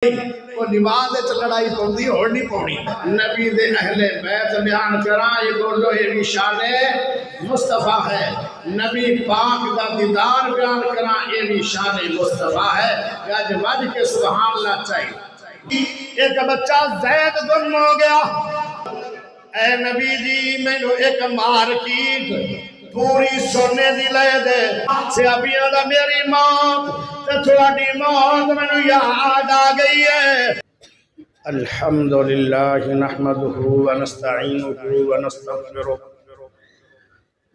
وہ نماز لڑائی پوندی اور نہیں پونی نبی دے اہل بیت بیان کراں یہ بولو یہ بھی شان مصطفیٰ ہے نبی پاک دا دیدار بیان کراں یہ بھی شان مصطفیٰ ہے کہ وج کے سبحان اللہ چاہیے ایک بچہ زید گم ہو گیا اے نبی جی میں نے ایک مارکیٹ پوری سونے دی لے دے سیابیاں دا میری موت تھوڑی موت میں یاد آ گئی ہے الحمدللہ نحمدہ ونستعینہ ونستغفرہ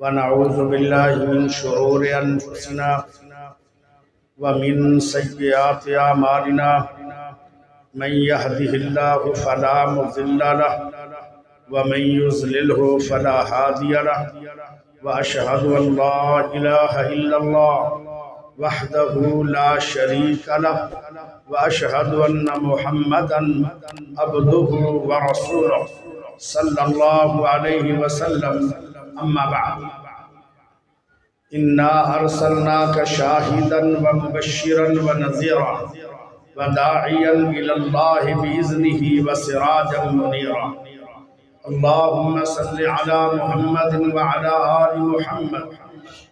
ونعوذ باللہ من شرور انفسنا ومن سیئات اعمالنا من یہدہ اللہ فلا مضل لہ ومن یضللہ فلا ہادی لہ واشہد ان لا الہ الا اللہ وحدہ لا شریک لہ واشہد ان محمدا عبدہ ورسولہ صلی اللہ علیہ وسلم اما بعد انا ارسلناک شاہدا ومبشرا ونذیرا وداعیا الی اللہ باذنہ وسراجا منیرا اللهم صل على محمد وعلى آل محمد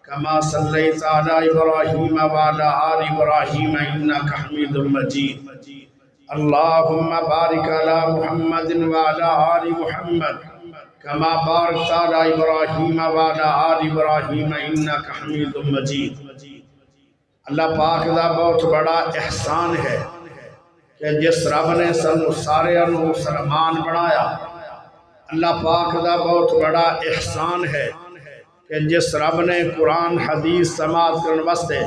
كما صليت على إبراهيم وعلى آل إبراهيم إنك حميد مجيد اللهم بارك على محمد وعلى آل محمد كما باركت على إبراهيم وعلى آل إبراهيم إنك حميد مجيد اللہ پاک دا بہت بڑا احسان ہے کہ جس رب نے سنو سارے مسلمان بنایا اللہ پاک دا بہت بڑا احسان ہے کہ جس رب نے قرآن حدیث سماعت کرنے واسطے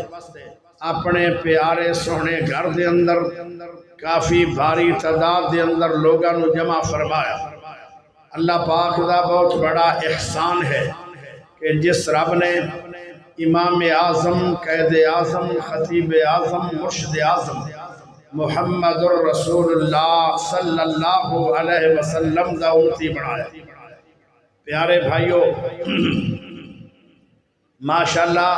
اپنے پیارے سونے گھر دے اندر کافی بھاری تعداد دے اندر لوگاں نو جمع فرمایا اللہ پاک دا بہت بڑا احسان ہے کہ جس رب نے امام اعظم قائد اعظم خطیب اعظم مرشد اعظم محمد الرسول اللہ صلی اللہ علیہ وسلم دا امتی بنایا پیارے بھائیو ماشاءاللہ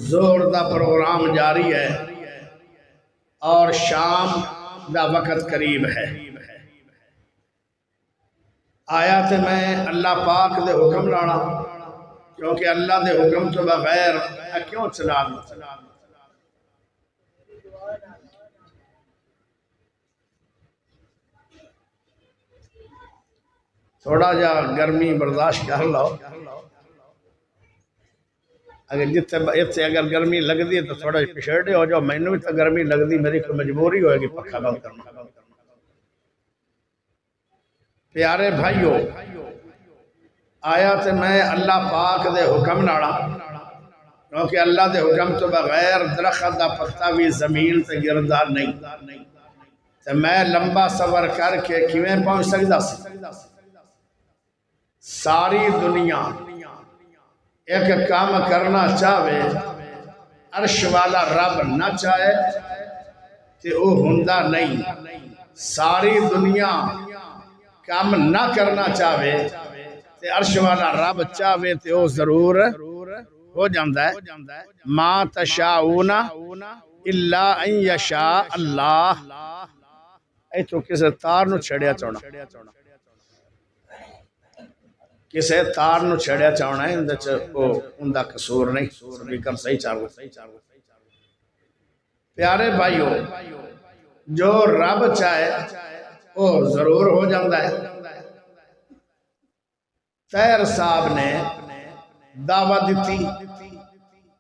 زور دا پروگرام جاری ہے اور شام دا وقت قریب ہے آیا تھے میں اللہ پاک دے حکم لانا کیونکہ اللہ دے حکم تو بغیر کیوں چلا دوں تھوڑا جا گرمی برداشت کر لو اگر گرمی لگ دی تو تھوڑا پچھڑے ہو جاؤ میں نے بھی تو گرمی لگ دی میری کوئی مجبوری ہوئے گی پکھا بند کرنا پیارے بھائیو آیا تو میں اللہ پاک دے حکم ناڑا کیونکہ اللہ دے حکم تو بغیر درخت دا پتہ بھی زمین تے گردہ نہیں تو میں لمبا سفر کر کے کیویں پہنچ سکتا سی ساری دنیا ایک کام کرنا چاہے عرش والا رب نہ چاہے تو وہ ہندہ نہیں ساری دنیا کام نہ کرنا چاہے تو عرش والا رب چاہے تو وہ ضرور ہو جاندہ ہے ما تشاؤون الا ان یشاء اللہ اے تو کسے تار نو چھڑیا چونا کسے تار نو چھڑیا چاہنا ہے اندہ قصور نہیں سپیکر صحیح چاہو پیارے بھائیو جو رب چاہے وہ ضرور ہو جاندہ ہے تیر صاحب نے دعوت دیتی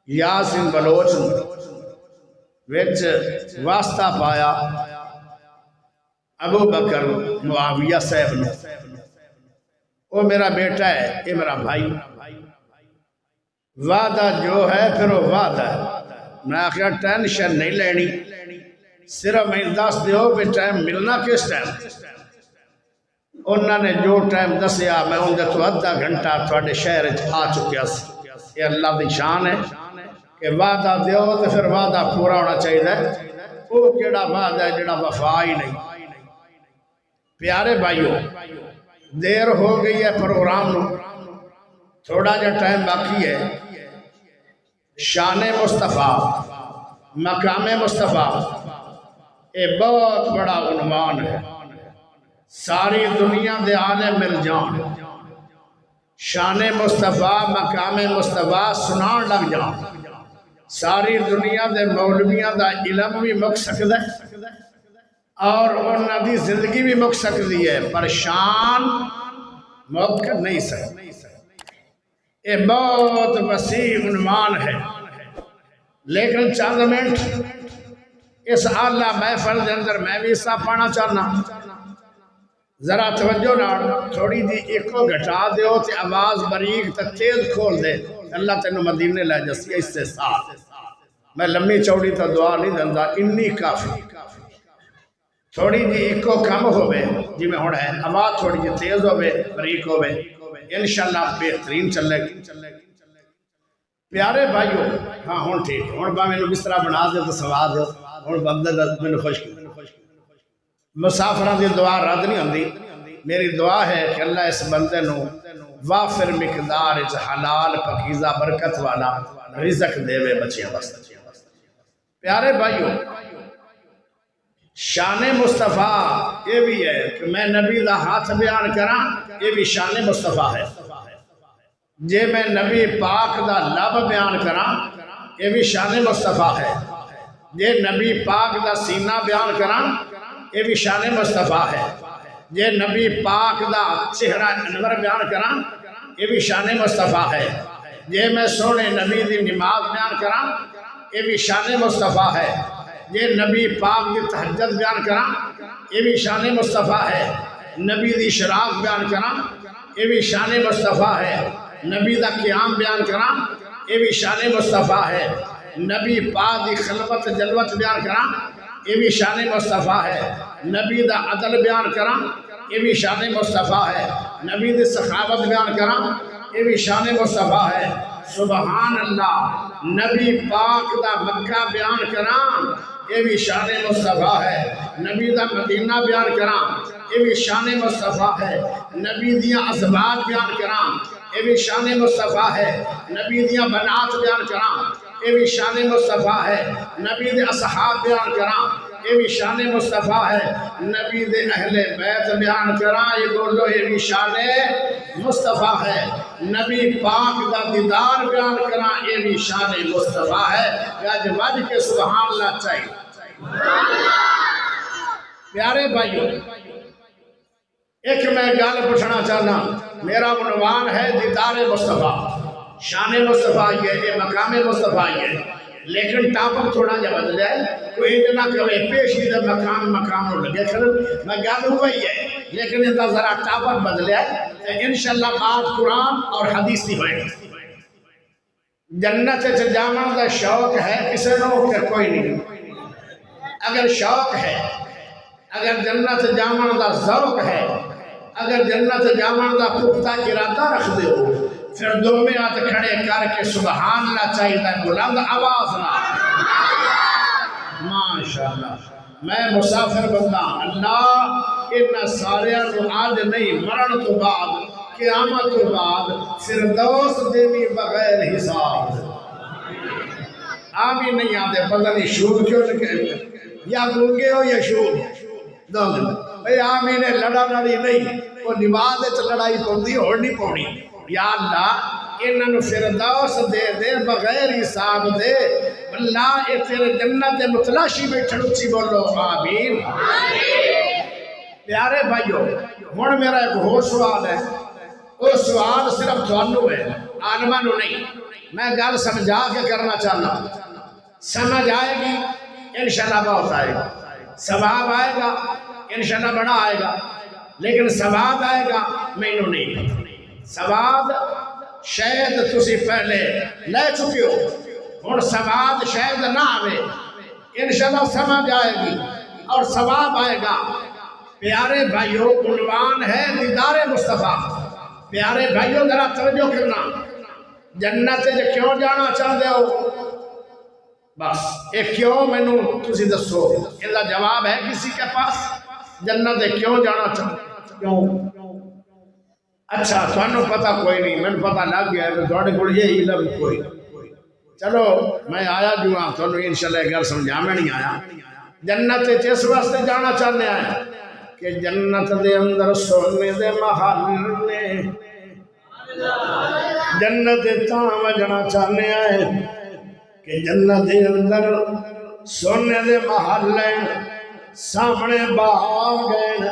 یاسین بلوچ وچ واسطہ پایا ابو بکر معاویہ صاحب نے وہ میرا بیٹا ہے یہ میرا بھائی وعدہ جو ہے پھر وہ وعدہ ہے میں آخر ٹینشن نہیں لینی صرف میں دس دیو بھی ٹائم ملنا کس ٹائم انہوں نے جو ٹائم دسیا میں ان دے تو آدھا گھنٹہ تھوڑے شہر آ چکیا سی یہ اللہ دی شان ہے کہ وعدہ دیو تو پھر وعدہ پورا ہونا چاہیے وہ کیڑا وعدہ ہے جڑا وفا ہی نہیں پیارے بھائیو دیر ہو گئی ہے پروگرام نو تھوڑا جا ٹائم باقی ہے شان مصطفیٰ مقام مصطفیٰ یہ بہت بڑا عنوان ہے، ساری دنیا دے عالم مل جان، شان مصطفیٰ مقام مصطفیٰ سنان لگ جان، ساری دنیا دے مولویاں دا علم بھی مک سکتا ہے اور انہاں دی زندگی بھی مک سکتی ہے، پر شان مک نہیں سکتی۔ یہ بہت وسیع عنوان ہے، لیکن چند منٹ اس اعلیٰ محفل دے اندر میں بھی حصہ پانا چاہنا، ذرا توجہ نہ تھوڑی جی ایکو گھٹا دیو تے آواز باریک تے تیز کھول دے، اللہ تینوں مدینے لے جسی اس سے ساتھ۔ میں لمبی چوڑی تا دعا نہیں دندا، انی کافی، تھوڑی جی ایکو کم ہوئے جی میں ہوڑا ہے، آواز تھوڑی جی تیز ہوئے باریک ہوئے، انشاءاللہ بہترین چلے گی۔ پیارے بھائیو، ہاں ہون ٹھیک ہے، ہون با میں نے کس طرح بنا دے تو سوا دے، ہون بندے میں نے خوش کی مسافران دی دعا رد نہیں ہوندی، میری دعا ہے کہ اللہ اس بندے نو وافر مقدار حلال پاکیزہ برکت والا رزق دے وے بچیاں واسطے۔ پیارے بھائیو، شان مصطفیٰ یہ بھی ہے کہ میں نبی دا ہاتھ بیان کراں، یہ بھی شان مصطفیٰ ہے۔ جے میں نبی پاک دا لب بیان کراں، یہ بھی شان مصطفیٰ ہے۔ جے نبی پاک دا سینہ بیان کراں، یہ بھی شان مصطفیٰ ہے۔ جے نبی پاک دا چہرہ انور بیان کراں، یہ بھی شان مصطفیٰ ہے۔ جے میں سونے نبی دی نماز بیان کراں، یہ بھی شان مصطفیٰ ہے۔ جے نبی پاک دی تہجد بیان کراں، یہ بھی شان مصطفیٰ ہے۔ نبی دی شراف بیان کراں، یہ بھی شان مصطفیٰ ہے۔ نبی دا قیام بیان کراں، یہ بھی شان مصطفیٰ ہے۔ نبی پاک دی خلوت جلوت بیان کراں، یہ بھی شان مصطفیٰ ہے۔ نبی دا عدل بیان کراں، یہ بھی شان مصطفیٰ ہے۔ نبی دی سخاوت بیان کراں، یہ بھی شان مصطفیٰ ہے۔ سبحان اللہ، نبی پاک دا مکہ بیان کراں، یہ بھی شان مصطفیٰ ہے۔ نبی دا مدینہ بیان کراں، یہ بھی شان مصطفیٰ ہے۔ نبی دیاں ازواج بیان کراں، یہ بھی شان مصطفیٰ ہے۔ نبی دیاں بنات بیان کراں، یہ بھی شان مصطفیٰ ہے۔ نبی دے اصحاب بیان کراں، یہ بھی شان مصطفیٰ ہے۔ نبی دے اہل بیت بیان کراں، یہ بولو یہ بھی شان مصطفیٰ ہے۔ نبی پاک دا دیدار بیان کراں، یہ بھی شان مصطفیٰ ہے۔ آج وج کے سبحان اللہ چاہیے۔ پیارے بھائیو، ایک میں گل پوچھنا چاہنا، میرا عنوان ہے دیدار مصطفیٰ، شان مصطفیٰ یہ مقام مصطفیٰ یہ، لیکن ٹاپک تھوڑا جا بدل جائے، کوئی نہ کہے پیشی دا مقام ہو لگے کھڑے، میں گل ہوئی ہے، لیکن انتا ذرا ٹاپک بدل جائے، انشاءاللہ بات قرآن اور حدیث دی ہوئے۔ جنت جامن دا شوق ہے کسے نو کہ کوئی نہیں، اگر شوق ہے، اگر جنت جامن دا ذوق ہے، اگر جنت جامن دا پختہ ارادہ رکھ دے ہو، پھر دو میں آت کھڑے کر کے سبحان اللہ چاہیے بلند آواز نہ۔ ماشاءاللہ، میں مسافر بندہ، اللہ ان سارے آج نہیں مرن تو بعد، قیامت تو بعد، فردوس دینی بغیر حساب۔ آمین نہیں آتے، پتہ نہیں شور کیوں نکلے، یا گونگے ہو یا شور دو دن بھئی آمین لڑا لڑی نہیں، وہ نماز لڑائی پوندی اور نہیں پونی۔ یا اللہ انہوں فردوس دے دے بغیر حساب دے، اللہ اے تیرے جنت متلاشی بیٹھن اچھی بولو آمین۔ پیارے بھائیو، ہون میرا ایک ہو سوال ہے، وہ سوال صرف تھوانو ہے، عالمانو نہیں، میں گل سمجھا کے کرنا چاہنا، سمجھ آئے گی انشاءاللہ بہت آئے گا، ثواب آئے گا انشاءاللہ بڑا آئے گا، لیکن ثواب آئے گا میں انہوں نہیں پتہ۔ ثواب شاید تسی پہلے لے چکے ہو، اور ثواب شاید نہ آئے، انشاءاللہ سمجھ آئے گی اور ثواب آئے گا۔ پیارے بھائیو، عنوان ہے دیدار مصطفیٰ۔ پیارے بھائیو ذرا توجہ کرنا، جنت جو کیوں جانا چاہتے ہو؟ بس ایک کیوں میں نو تسی دسو، ان کا جواب ہے کسی کے پاس؟ جنت کیوں جانا چاہتے کیوں؟ اچھا تھانوں پتہ کوئی نہیں، میں پتہ لگ گیا ہے تھوڑے کو یہ علم کوئی۔ چلو میں آیا جو ہاں تھانوں انشاءاللہ گھر سمجھا میں نہیں آیا، جنت اس واسطے جانا چاہنے ہیں کہ جنت دے اندر سونے دے محل نے، جنت تاں وجنا چاہنے ہیں کہ جنت دے اندر سونے دے محل ہیں، سامنے باغ ہیں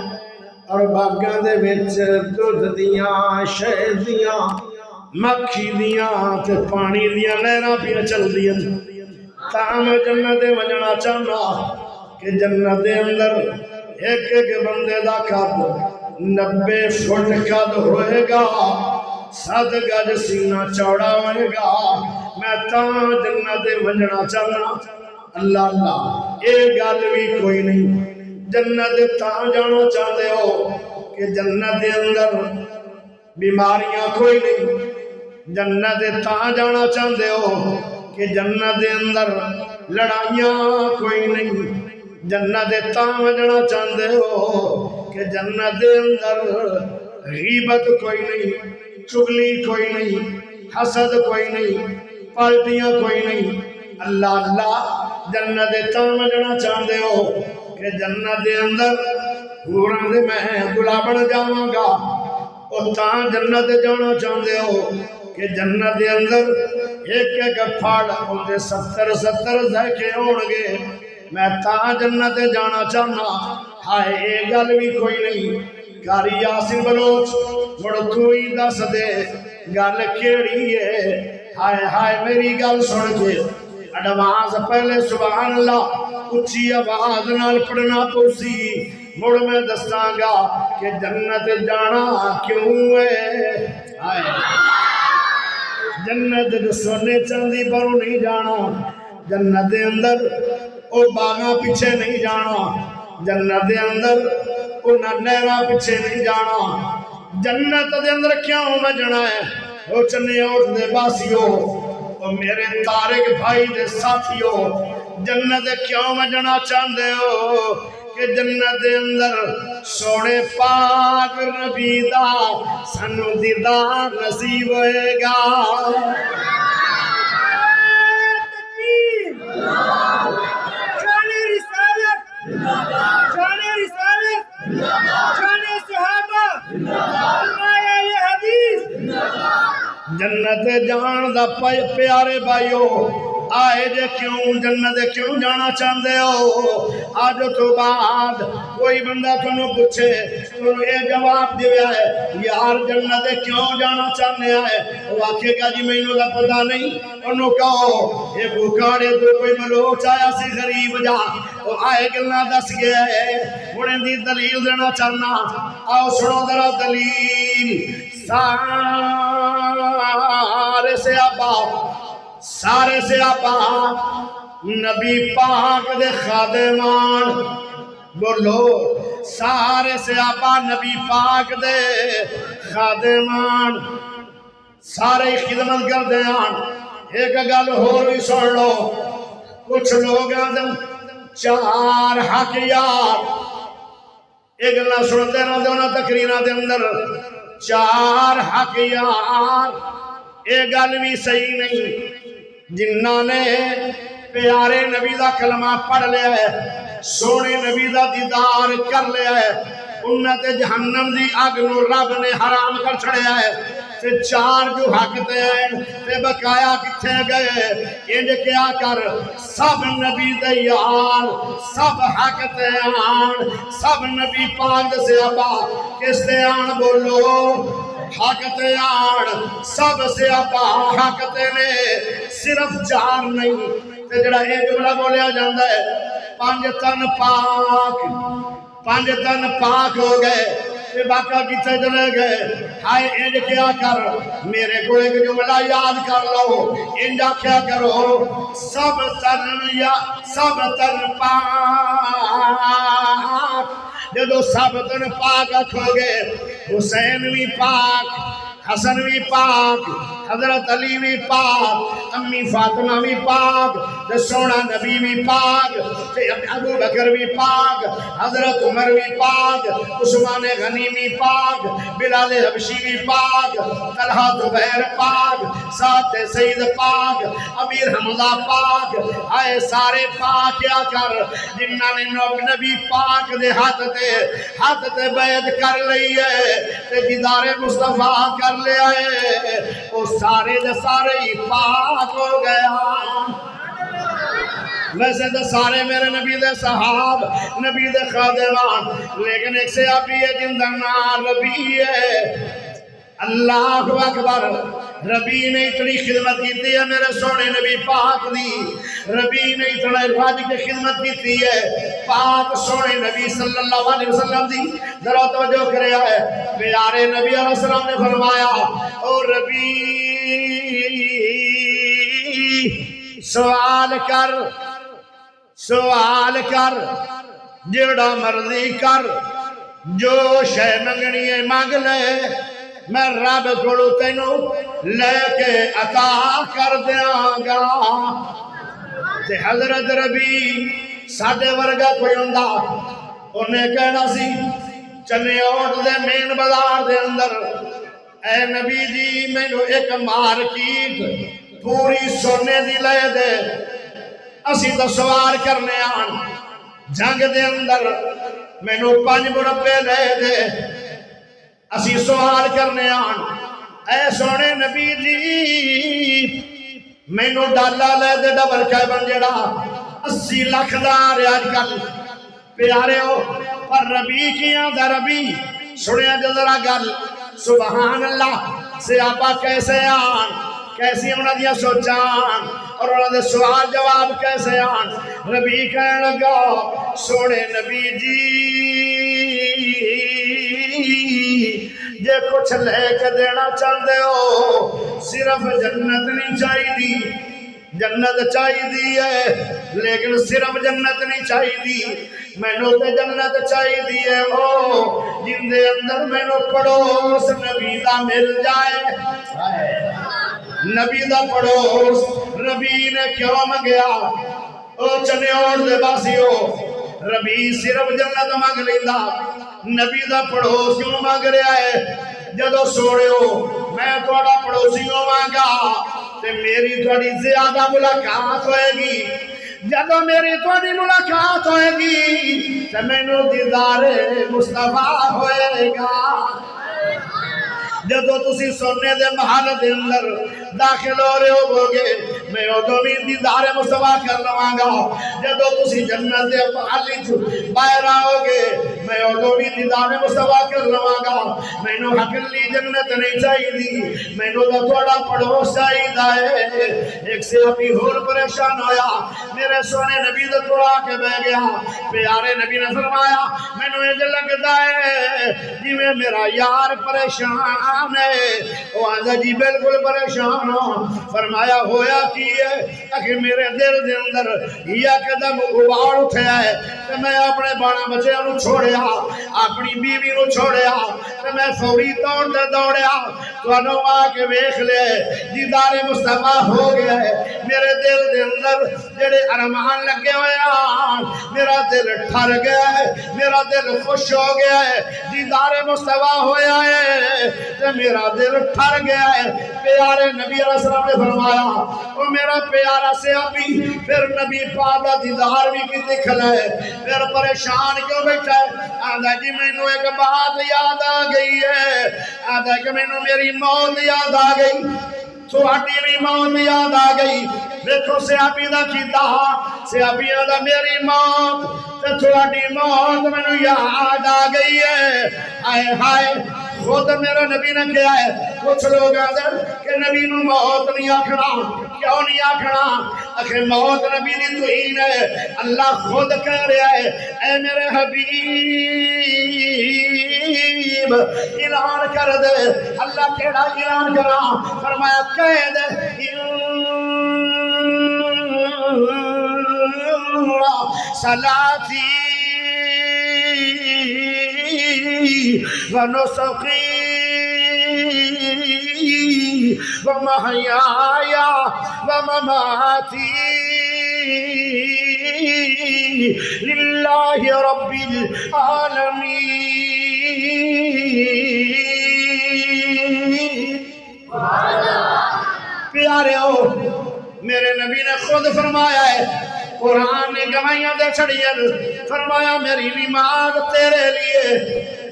اور باغاں دے وچ دودھ دیاں شہد دیاں مکھی دیاں تے پانی دیاں نہراں پیا چل دیاں۔ تاں میں جنت وجنا چاہنا کہ جنت دے اندر ایک ایک بندے دا قد 90 فٹ قد ہوئے گا، 7 گج سینہ چوڑا ہوئے گا۔ میں تاں جنت وجنا چاہنا۔ اللہ اللہ اے گل بھی کوئی نہیں، جنت تاں جانا چاہتے ہو کہ جنت دے اندر بیماریاں کوئی نہیں، جنت تاں جانا چاہتے ہو کہ جنت دے اندر لڑائیاں کوئی نہیں، جنت تاں وجنا چاہتے ہو کہ جنت دے اندر غیبت کوئی نہیں، چغلی کوئی نہیں، حسد کوئی نہیں، پالٹیاں کوئی نہیں۔ اللہ اللہ جنت تاں وجنا چاہتے ہو کہ جنت دے اندر حوراں دے میں گلابن جاواں گا، اور تاں جنت جانا چاہتے ہو کہ جنت دے اندر ایک ایک پھاڑ ہوندے 70 ذائقے ہونگے۔ میں تاں جنت جانا چاہنا۔ ہائے اے گل بھی کوئی نہیں، قاری یاسر بلوچ مڑ تو ہی دس دے گل کیڑی ہے۔ ہائے ہائے میری گل سن کے اڈوانس پہلے سبحان اللہ اچھی آواز نال پڑھنا پوسی، مڑ میں دساں گا کہ جنت جانا کیوں ہے۔ ہائے جنت سونے چاندی پر نہیں جانا، جنت دے اندر او باغاں پیچھے نہیں جانا، جنت دے اندر او نہراں پیچھے نہیں جانا۔ جنت دے اندر کیوں وجنا ہے؟ او چنے اوٹ دے باسیو، او میرے طارق بھائی دے ساتھیو، جنت کیوں وجنا چاہتے ہو کہ جنت دے اندر سونے پاک نبی دا سانو دیدار نصیب ہوئے گا۔ شان رسالت، شان رسالت، شان صحابہ، فرمایا یہ حدیث۔ جنت جان دا پیارے بھائیو آئے جے کیوں جنت کیوں جانا چاہتے ہو؟ آج تو بعد کوئی بندہ تنو پوچھے تنو اے جواب دیا ہے یار جنت کیوں جانا چاہنے آئے، واقعے کا جی میں انہوں دا پتہ نہیں، انہوں کہو اے بھوکاڑے تو کوئی ملوچ آیا سی غریب جا، وہ آئے گلنا دس گیا ہے، انہیں دی دلیل دینا چاہنا۔ آؤ سنو ذرا دلیل۔ سارے سے آبا نبی پاک دے خادمان، بولو سارے سے آبا نبی پاک دے خادمان، سارے خدمت کر دیان۔ ایک گل اور بھی سن لو، کچھ لوگ آدم 4 حق یار، ایک گلنا سنتے نہ دیونا تقریرہ دے اندر 4 حق یار، ایک گل بھی صحیح نہیں۔ جنہاں نے پیارے نبی دا کلمہ پڑھ لیا ہے، سونے نبی دا دیدار کر لیا ہے، انہاں تے جہنم دی آگ نو رب نے حرام کر چھڑیا ہے۔ تے 4 جو حق تے ہیں تے بقایا کتھے گئے، انج کیا کر سب نبی دے یار، سب حق تے آن، سب نبی پاک دے صحابہ کس تے آن، بولو حق تے آن، سب صحابہ حق تے نے، صرف 4 نہیں۔ تے جڑا ایک جملہ بولیا جاندہ ہے 5 تن پاک، 5 تن پاک ہو گئے، تے باقا کتے چلے گئے۔ ہائے انج کیا کر، میرے کو ایک جملہ یاد کر لو، انجا کیا کرو، سب تن پاک، جدو سب تن پاک اکھو گے، حسین بھی پاک، حسن بھی پاک، حضرت علی بھی پاک، امی فاطمہ بھی پاک، تے سونا نبی بھی پاک، تے ابو بکر بھی پاک، حضرت عمر بھی پاک، عثمان غنی بھی پاک، بلال حبشی بھی پاک، طلحہ زبیر پاک، سعد سعید پاک، امیر حمزہ پاک، آئے سارے پاک کیا کر جنہاں نے نبی پاک دے ہاتھ تے بیعت کر لئیے تے دیدار مصطفیٰ کر لے آئے، وہ سارے دے سارے ہی پاک ہو گیا۔ ویسے تو سارے میرے نبی دے صحاب، نبی دے خادمان، لیکن ایک سے آپ یہ جن دا نام ربی ہے۔ اللہ اکبر، ربی نے اتنی خدمت کی ہے میرے سونے نبی پاک دی، ربی نے اتنا راج کی خدمت کی ہے پاک سونے نبی صلی اللہ علیہ وسلم دی۔ ذرا توجہ کرے آئے، پیارے نبی علیہ السلام نے فرمایا او ربی سوال کر جڑا مرضی کر، جو شے منگنی ہے مانگ لے، میں رب کو تینوں لے کے عطا کر دیاں گا۔ تے حضرت ربی ساڈے ورگا کوئی ہوندا انہیں کہنا سی چنے اوٹ دے مین بازار دے اندر، اے نبی جی مینو ایک مارکیٹ پوری سونے دی لے دے، اسی تو سوار کرنے آن جنگ دے اندر، مینو 5 مربے لے دے، اسی سوال کرنے آن۔ اے سونے نبی جی مینو ڈالا لے دے ڈبل کیبن جڑا 80 لاکھ دا ریاج کر پیارے ہو، پر ربی کیاں دا ربی سنیا جو ذرا گل سبحان اللہ سے آپا کیسے آن، کیسی انہوں نے سوچان اور انہوں نے سوال جواب کیسے آن۔ ربی کہنے لگا سونے نبی جی جے کچھ لے کے دینا چاہتے ہو صرف جنت نہیں چاہی دی، جنت چاہی دی ہے لیکن صرف جنت نہیں چاہی دی، میں نو تے جنت چاہی دی ہے او جن دے اندر میں نو پڑوس نبی دا مل جائے، نبی دا پڑوس۔ ربی نے کیوں منگیا او چنے اور دے باسی ہو، ربی صرف جنت مانگ لیندہ، نبی دا پڑوس کیوں مانگ رہا ہے؟ جدو سوڑے ہو میں تھوڑا پڑوسیوں مانگا تے میری تھوڑی زیادہ ملاقات ہوئے گی، جدو میری تھوڑی ملاقات ہوئے گی تے میں نو دیدار مصطفیٰ ہوئے گا۔ جدو تسی سونے دے محل دے اندر داخل ہو رہے ہو گے میں ادو بھی دیدار مصطفیٰ کر لواں گا، جدو تسی جنت دے محل باہر آؤ گے میں ادو بھی دیدار مصطفیٰ کر لواں گا۔ میں نو حقلی جنت نہیں چاہی دی، میں نو دا تھوڑا پڑوس چاہی دائے۔ ایک سے ابھی ہور پریشان ہویا، میرے سونے نبی دا تھوڑا کے بہ گیا، پیارے نبی نے فرمایا میں نو یہ لگتا ہے جی میں میرا یار پریشان ہے، وہ آدھا جی بالکل پریشان ہو۔ فرمایا ہویا کی ہے کہ میرے دل دے اندر یا قدم ابار اٹھیا ہے کہ میں اپنے بانا بچے انہوں چھوڑیا، اپنی بیوی نو چھوڑیا، کہ میں فوری طور دے دوڑیا تو انہوں آکے ویکھ لے دیدار مصطفیٰ ہو گیا ہے۔ میرے دل دے اندر جڑے ارمان لگے ہوئے آن، میرا دل ٹھر گیا ہے، میرا دل خوش ہو گیا ہے، دیدار مصطفیٰ ہویا ہے تو میرا دل ٹھر گیا ہے۔ پیارے نبی علیہ السلام نے فرمایا وہ میرا پیارا سے ابھی پھر نبی پاک دا دیدار بھی کی دکھل ہے، پھر پریشان کیوں بیٹھا ہے؟ آدھا جی میں نو ایک بات یاد آ گئی ہے، آدھا کہ میں نو میری موت یاد آ گئی، سواٹی بھی موت یاد آ گئی۔ دیکھو سیابی دا کیتا سیابی دا میری موت تے تھوڑی موت میں نو یاد آ گئی ہے۔ آئے ہائے خود میرا نبی نے کیا ہے، کچھ لوگ آدھر کہ نبی نو موت نہیں آکھنا، کیوں نہیں آکھنا؟ اکھے موت نبی دی توہین ہے، اللہ خود کہہ رہا ہے اے میرے حبیب اعلان کر دے۔ اللہ کیڑا اعلان کرا؟ فرمایا کہہ دے صلاتی ونسخی ومحياي ومماتي لله رب العالمين۔ پیارے ہو، میرے نبی نے خود فرمایا ہے، قرآن نے گواہیاں دے چھڑیاں، فرمایا میری نماز تیرے لیے،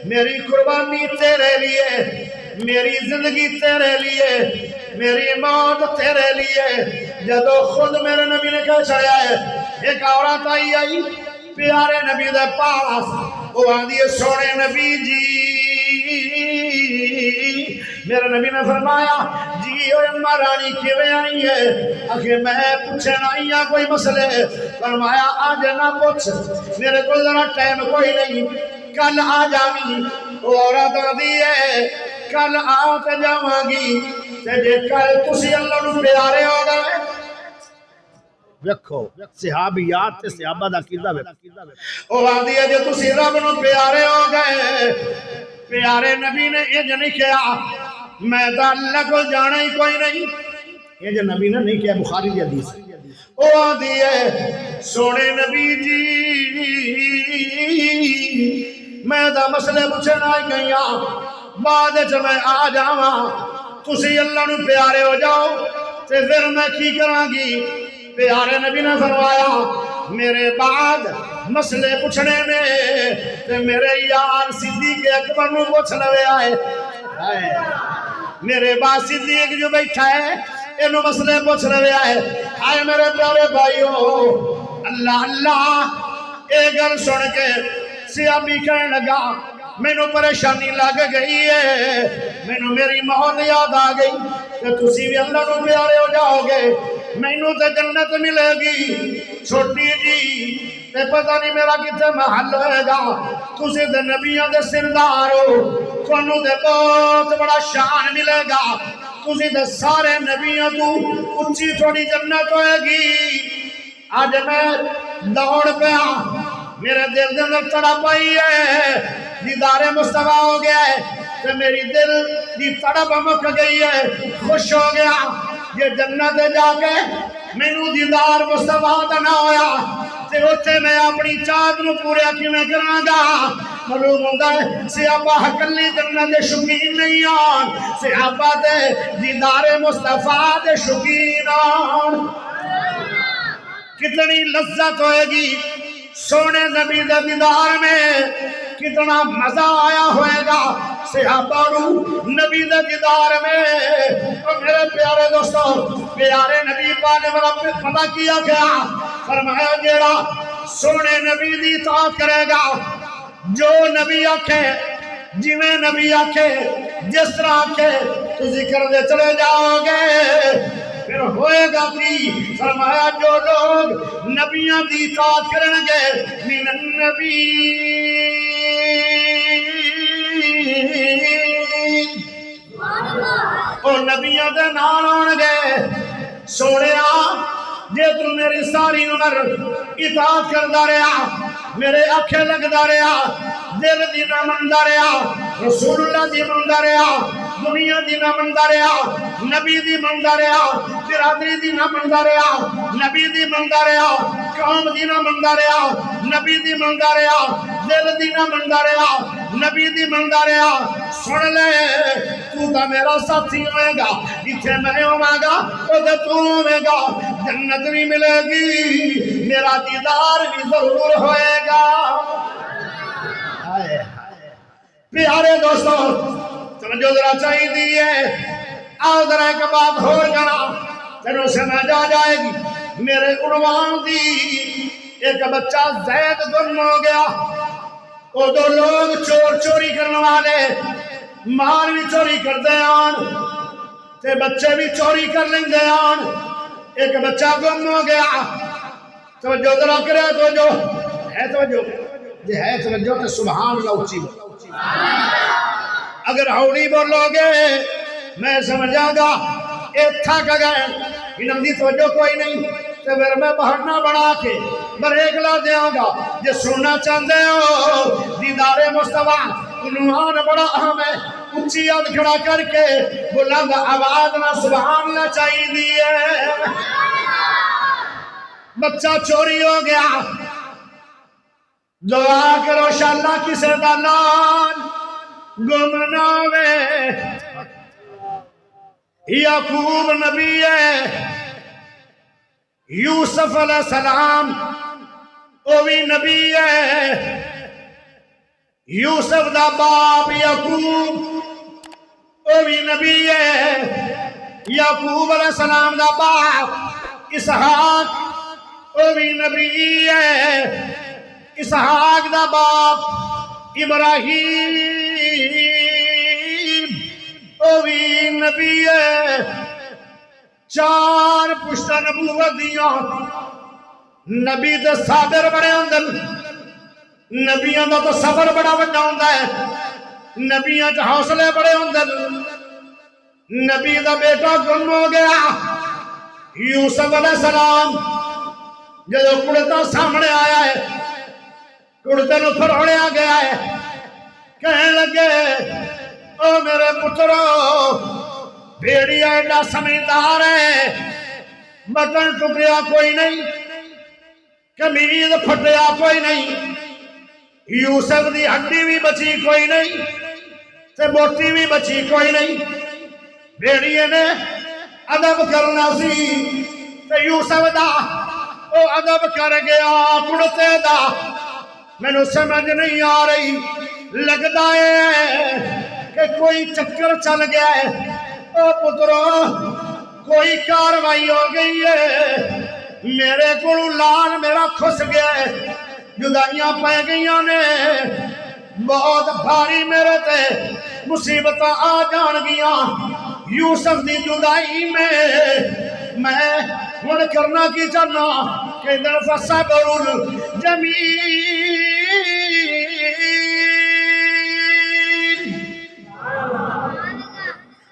میری قربانی تیرے لیے، میری زندگی تیرے لیے، میری موت تیرے لیے۔ جدو خود میرے نبی نے کہہ چھڑیا ہے، ایک عورت آئی پیارے نبی دے پاس، وہ آدھی سونے نبی جی، میرے نبی نے فرمایا جی اماں رانی کیویں آئی ہے؟ آخر میں پوچھنا آئی ہاں کوئی مسئلے؟ فرمایا آج نہ پوچھ، میرے کو ذرا ٹائم کوئی نہیں، کل آ جاویں۔ وہ عورت آدھی ہے کل آ تے جاواں گی، تے جے کل تسی اللہ نو پیارے ہو گئے، ویکھو صحابیات تے صحابہ دا کیدا ویکھو، او آندی ہے جے تسی رب نو پیارے ہو گئے، پیارے نبی نے انج نہیں کہا میں تو اللہ کو جانا ہی کوئی نہیں، یہ جو نبی نے نہیں کہا، بخاری دی حدیث او آندی ہے سونے نبی جی میں دا مسئلے پوچھنا ہی گئیاں، بعد وچ میں آ جاواں، تسی اللہ نو پیارے ہو جاؤ تے پھر میں کی کراں گی؟ پیارے نبی نے فرمایا میرے بعد مسئلے پوچھنے میں تے میرے یار صدیق اکبر نو پوچھ لوے آئے، میرے بعد صدیق جو بیٹھا ہے انہوں مسئلے پوچھ لوے آئے۔ آئے میرے پیارے بھائیو، اللہ اللہ اے گل سن کے صحابی کہنے لگا میں نو پریشانی لگ گئی ہے، میں نو میری موت یاد آ گئی، کہ تسی بھی اللہ نو پیارے ہو جاؤ گے، میں نو تے جنت ملے گی، چھوٹی جی تے پتہ نہیں میرا کتے محل ہوئے گا، تسی تے نبیوں دے سردار ہو، تھانو تے بہت بڑا شان ملے گا، تسی تے سارے نبیوں تو اچھی تھوڑی جنت ہوئے گی۔ آج میں دوڑ پیا، میرے دل دے اندر تڑپ آئی ہے، دیدار مصطفیٰ ہو گیا ہے، تے میری دل دی تڑپ مک گئی ہے، خوش ہو گیا، یہ جنت جا کے مینوں دیدار مصطفیٰ دا نہ ہویا تے اوتھے میں اپنی چاہت نو پورا کیویں کراں گا؟ معلوم ہوندا ہے صحابہ کلی جنت دے شوقین نہیں آن، صحابہ دے دیدار مصطفیٰ دے شوقین آن۔ کتنی لذت ہوئے گی سونے نبی دے دیدار میں، کتنا مزہ آیا ہوئے گا صحابہ نو نبی دے دیدار میں۔ اور میرے پیارے دوستو، پیارے نبی پاک نے میرا پتہ کیا گیا، فرمایا جیڑا سونے نبی دی اطاعت کرے گا، جو نبی آکھے جویں نبی آکھے جس طرح آکھے تو ذکر دے چلے جاؤ گے، پھر ہوئے گا کی؟ فرمایا جو لوگ نبیوں دی اطاعت کریں گے، من النبی اور نبیوں دے نال آن گے۔ سونیا جے تو میری ساری عمر اطاعت کردا رہا، میرے آنکھیں لگدا رہا، دل دی نہ مندا رہا، رسول اللہ دی مندا رہا، دنیا دی نہ مندا رہا، نبی دی مندا رہا، برادری دی نہ مندا رہا، نبی دی مندا رہا، قوم دی نہ مندا رہا، نبی دی مندا رہا، دل دی نہ مندا رہا، نبی دی مندا رہا، سن لے تو تا میرا ساتھی ہوئے گا، جتھے میں ہوواں گا اوتھے تو ہوئے گا، جنت بھی ملے گی، میرا دیدار بھی ضرور ہوئے گا۔ پیارے دوستو توجہ ذرا چاہیے دیئے، آؤ ذرا ایک بات ہو جانا تینوں سمجھ آ جائے گی۔ میرے عنوان دی ایک بچہ زید گم ہو گیا، وہ دو لوگ چوری کرنے والے مال بھی چوری کرتے آن تے بچے بھی چوری کر لیندے آن، ایک بچہ گم ہو گیا۔ توجہ ذرا کرے، توجہ ہے، توجہ یہ ہے توجہ کہ سبحان اللہ اچھی بول، اگر ہوڑی بولو گے میں سمجھا گا تھک گئے، انہوں دی توجہ کوئی نہیں، تو پھر میں بہرنا بڑھا کے بریک لا دیاں گا۔ جے سننا چاہتے ہو دیدار مصطفیٰ عنوان بڑا اہم ہے، اونچی ہاتھ کھڑا کر کے بلند آواز نہ سبحان اللہ چاہیے دیئے۔ بچہ چوری ہو گیا، دعا کرو انشاءاللہ کسے دا نال گم نہ ہوئے۔ یعقوب نبی ہے، یوسف علیہ السلام وہ بھی نبی ہے، یوسف دا باپ یعقوب وہ بھی نبی ہے، یعقوب علیہ السلام دا باپ اسحاق وہ بھی نبی ہے، اسحاق دا باپ ابراہیم وہ بھی نبی ہے۔ چار پشتہ نبوت دیاں، نبی تے صابر بڑے اندر، نبیاں دا تو صبر بڑا بڑا ہوندہ ہے، نبیاں تے حوصلے بڑے اندر۔ نبی دا بیٹا گم ہو گیا، یوسف علیہ السلام جدو کڑتا سامنے آیا ہے، کڑتے نو پھروڑیا گیا ہے، کہنے لگے او میرے پترو بھیڑیا ایڈا سمجھدار ہے، بٹن ٹکڑیا کوئی نہیں، کمیز پھٹیا کوئی نہیں، یوسف دی ہڈی بھی بچی کوئی نہیں تے بوٹی بھی بچی کوئی نہیں۔ بھیڑیے نے ادب کرنا سی تے یوسف دا او ادب کر گیا کڑتے دا۔ میں نے سمجھ نہیں آ رہی، لگتا ہے کہ کوئی چکر چل گیا ہے۔ او پترو کوئی کاروائی ہو گئی ہے، میرے کو لال میرا کھس گیا ہے، جدائیاں پہ گئیاں نے بہت بھاری میرے تے مصیبت آ جان گیا۔ یوسف دی جدائی میں ہن کرنا کی چاہنا کہ در فصبر جمیل،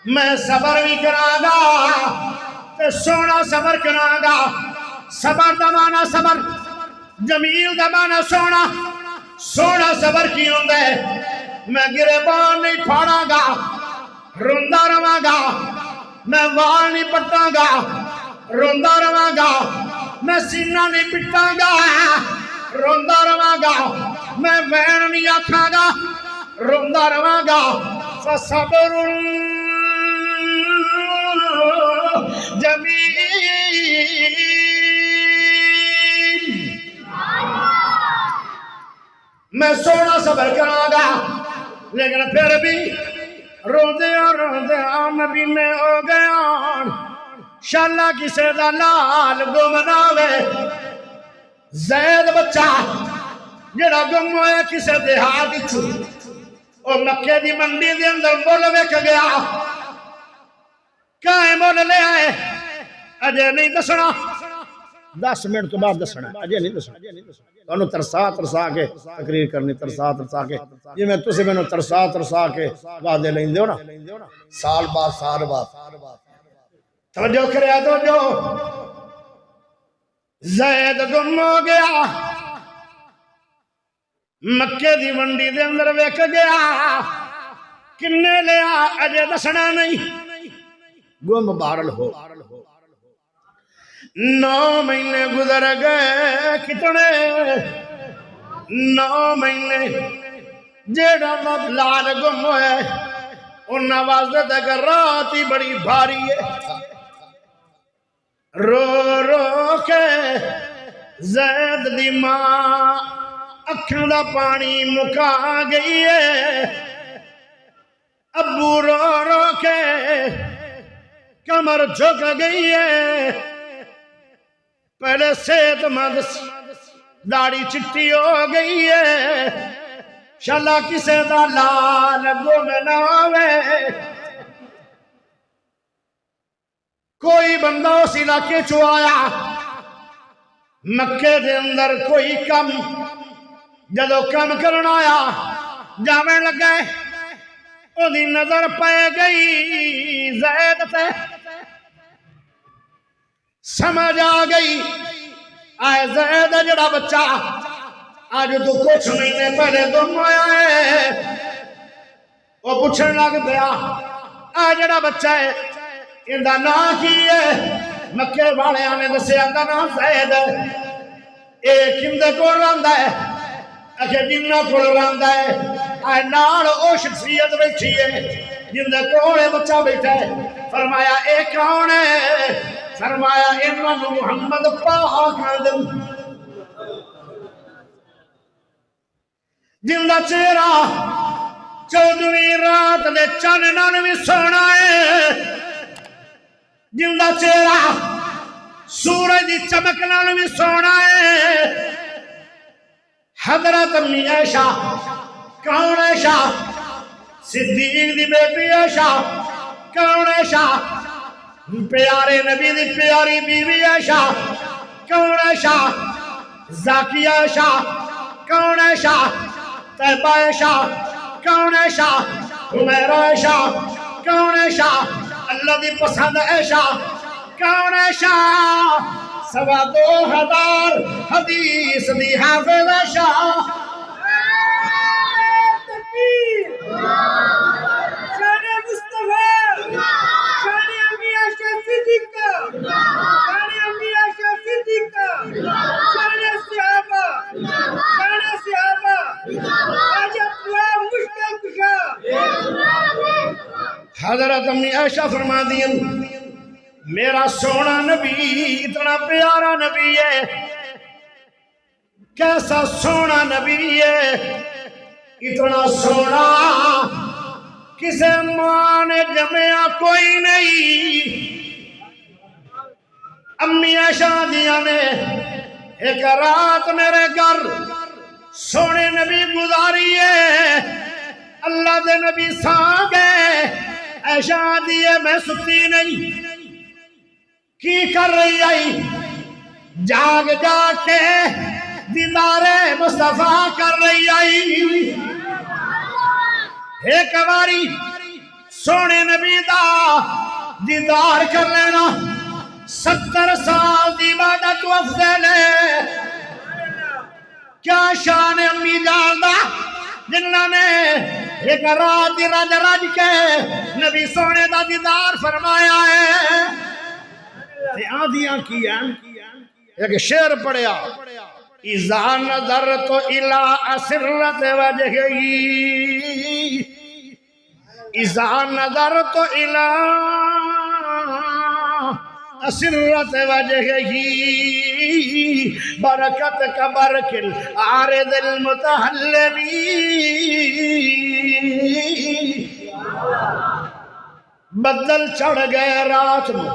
میں صبر بھی کراگا تے سونا صبر کراگا۔ صبر دا معنی صبر، جمیل دا معنی سونا، سونا صبر کی ہوندے۔ میں گریبان نہیں پھاڑا گا، روندہ رواں گا، میں وال نہیں پٹاں گا، روندہ رواں گا، میں سینہ نہیں پٹاں گا، روندہ رواں گا، میں وین نہیں آکھاں گا، روندہ رواں گا۔ فصبر جمیل، میں سونا صبر کراں گا، لیکن پھر بھی روندے نبی میں ہو گیا انشاءاللہ کسے دا نال گم نہ ہوئے۔ زید بچہ جڑا گم ہوئے کسے دیہات چھو اور مکے دی منڈی دے اندر مول ویکھ گیا، کائیں مول لے آئے، اجے نہیں دسنا، 10 منٹ تو بعد دسنا، اجے نہیں دسنا۔ انہوں ترسا کے تقریر کرنی، ترسا کے جی میں تسی میں ترسا کے وعدے لیں دیو نا، سال بعد توجہ کریا تو جو زید گم ہو گیا، مکے دی منڈی دے اندر ویکھ گیا، کنے لیا اجے دسنا نہیں، گم بارل ہو۔ 9 مہینے گزر گئے، کتنے 9 مہینے جیڑا لال گم ہوئے، انہاں واسطے تک رات ہی بڑی بھاری ہے۔ رو رو کے زید دی ماں اکھاں دا پانی مکا گئی ہے، ابو رو رو کے کمر جھک گئی ہے، پہلے صحت مند داڑھی چٹی ہو گئی ہے، انشاءاللہ کسے دا لال گم نہ ہوئے۔ کوئی بندہ اس علاقے چو آیا، مکے دے اندر کوئی کم، جدو کم کرنا آیا جاویں لگے، او دی نظر پہ گئی زید تے، سمجھ آ گئی آئے زید جڑا بچہ آج تو کچھ مہینے پہلے گم ہویا ہے، وہ پوچھن لگ پیا آ جڑا بچہ ہے اندا نام کی ہے؟ مکے والے نے دسیا دا نام زید ہے۔ اے کندے کول رہندا ہے؟ اکھے جنہاں کول رہندا ہے۔ اے نال او شخصیت بیٹھی ہے جندے کول بچہ بیٹھا ہے۔ فرمایا اے کون ہے؟ فرمایا انہاں نوں محمد پاک آدم جندہ چہرہ 14ویں رات دے چن نال وی سونا ہے، جندہ چہرہ سورج دی چمک نال وی سونا ہے۔ حضرت امی عائشہ کون عائشہ؟ صدیق دی بیٹی عائشہ کون عائشہ؟ پیارے نبی دی پیاری بیوی عائشہ کون عائشہ؟ زاکیہ عائشہ کون عائشہ؟ طیبہ عائشہ کون عائشہ؟ حمیرہ عائشہ کون عائشہ؟ اللہ دی پسند عائشہ کون عائشہ؟ 2,500 حدیث دی حافظ عائشہ۔ شان مصطفیٰ، شان امی عائشہ صدیقہ، شان امی عائشہ صدیقہ، شان صحابہ، آج اپنا مشکل کشا۔ حضرت امی عائشہ فرما دیں میرا سونا نبی اتنا پیارا نبی ہے، کیسا سونا نبی ہے، اتنا سونا کسے ماں نے جمعہ کوئی نہیں۔ امی عائشہ دیا نے ایک رات میرے گھر سونے نبی گزاری ہے، اللہ دے نبی سا گئے۔ عائشہ دیے میں ستی نہیں، کی کر رہی آئی؟ جاگ جاگ کے دیدار مصطفیٰ کر رہی آئی۔ ایک باری سونے نبی دا دیدار کر لینا 70 سال دی عبادت افضل ہے۔ کیا شان امی جان دا جنہاں نے ایک رات رج رج کے نبی سونے دا دیدار فرمایا ہے۔ آدھیاں کیا ایک شعر پڑھیا اذا نظرت الى اسرت وجہی، اذا نظرت الى اسرت وجہی برکت کا برکل عارض المتحللی۔ بدل چڑھ گئے رات میں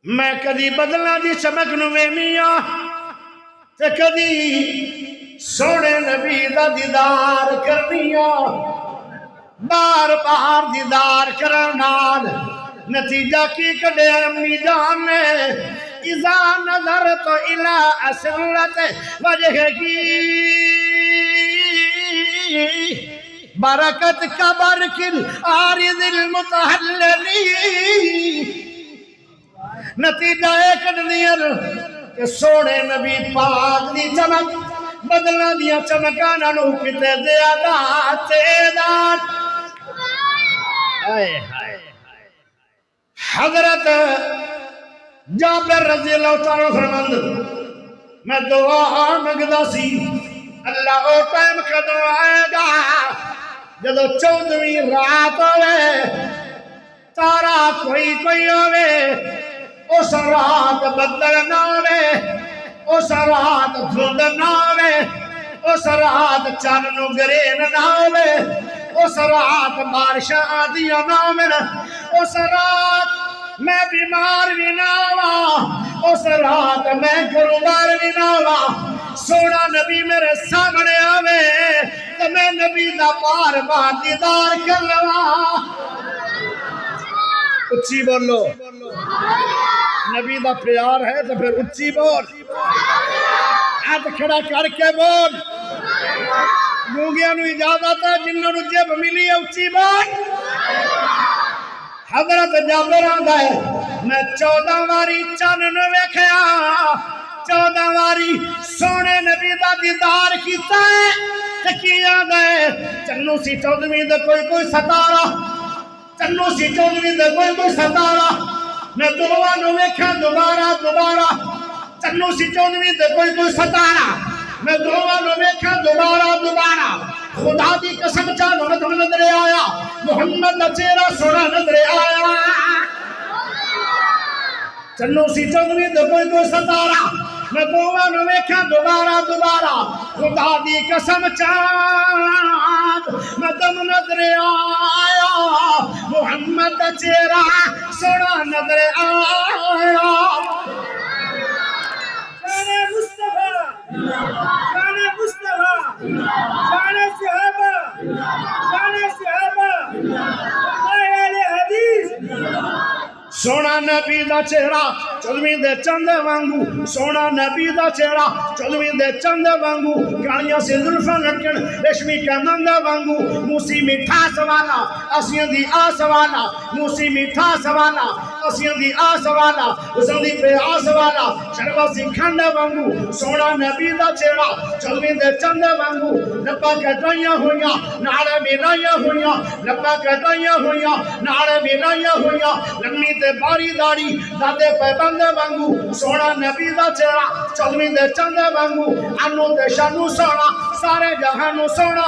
میں کدی بدلنا دی چمک نو وینیاں تے کدی سونے نبی دا دیدار کرنیاں۔ بار بار دیدار کرنال نتیجہ کی کڈے امی جان نے اذا نظرت الى اسرت وجہی برکت کا برکل عارض المتحللی۔ نتیجہ ایک دیر کہ سونے نبی پاک دی چمک بدلنا دیا چمکانا نو کتے دیا دا تیدان۔ حضرت جابر رضی اللہ تعالیٰ فرمند میں دعا مگدہ سی اللہ او ٹائم کدو آئے گا جدو 14ویں رات ہوئے تارا کوئی ہوئے، اس رات بدل نہ ہوئے، اس رات دھند نہ ہوئے، اس رات چن نو گرین نہ ہوئے، اس رات بارشاں آدیاں نہ ہوئے، اس رات میں بیمار بھی نہ ہوا، اس رات میں گروبار بھی نہ ہوا۔ سونا نبی میرے سامنے آوے تو میں نبی دا بار بار دیدار کر لوا۔ اچھی بولو، نبی دا پیار ہے تو پھر اچھی بول، ہاتھ کھڑا کر کے بول۔ گونگیاں نو اجازت ہے جنہوں نو جب ملی ہے اچھی بول۔ حضرت جابر آندا ہے میں 14 واری چن نو ویکھیا، 14 واری سونے نبی دا دیدار کیتا ہے، تکیا گئے چنو سی چودویں دے کوئی ستارہ چنو سی چودویں دے کوئی ستارہ میں دعا نو ویکھاں دوبارہ چنو سی چودویں دے کوئی ستارہ میں دعا نو ویکھاں دوبارہ خدا دی قسم چانو نظر آیا محمد دا چہرہ سونا نظر آیا چنو سی چودویں دے کوئی ستارہ میں دعا نو ویکھاں دوبارہ خدا دی قسم چاند میں دم نظر آیا محمد دا چہرہ سونا نظر آیا شان مصطفیٰ شان مصطفیٰ شان صحابہ اہل حدیث سونا نبی دا چہرہ چودویں دے چند وانگو سونا نبی دا چہرہ چودویں دے چند وانگو کانیاں سے زلفاں لٹکن ریشمی کمند وانگو موسی میٹھا سوالا اسیاں دی آس والا موسی میٹھا سوالا اسیاں دی آس والا حسن دی پہ آس والا شربا سی کھنڈ وانگو سونا نبی دا چہرہ چودویں دے چند وانگو لبا کٹائیاں ہویاں ناڑے ملائیاں ہویاں لبا کٹائیاں ہویاں ناڑے ملائیاں ہویاں لمبی تے باری داڑی دادے پہ بندے وانگو سونا نبی دا چہرہ چودویں دے چند وانگو انو تے شانو سونا سارے جہانو سونا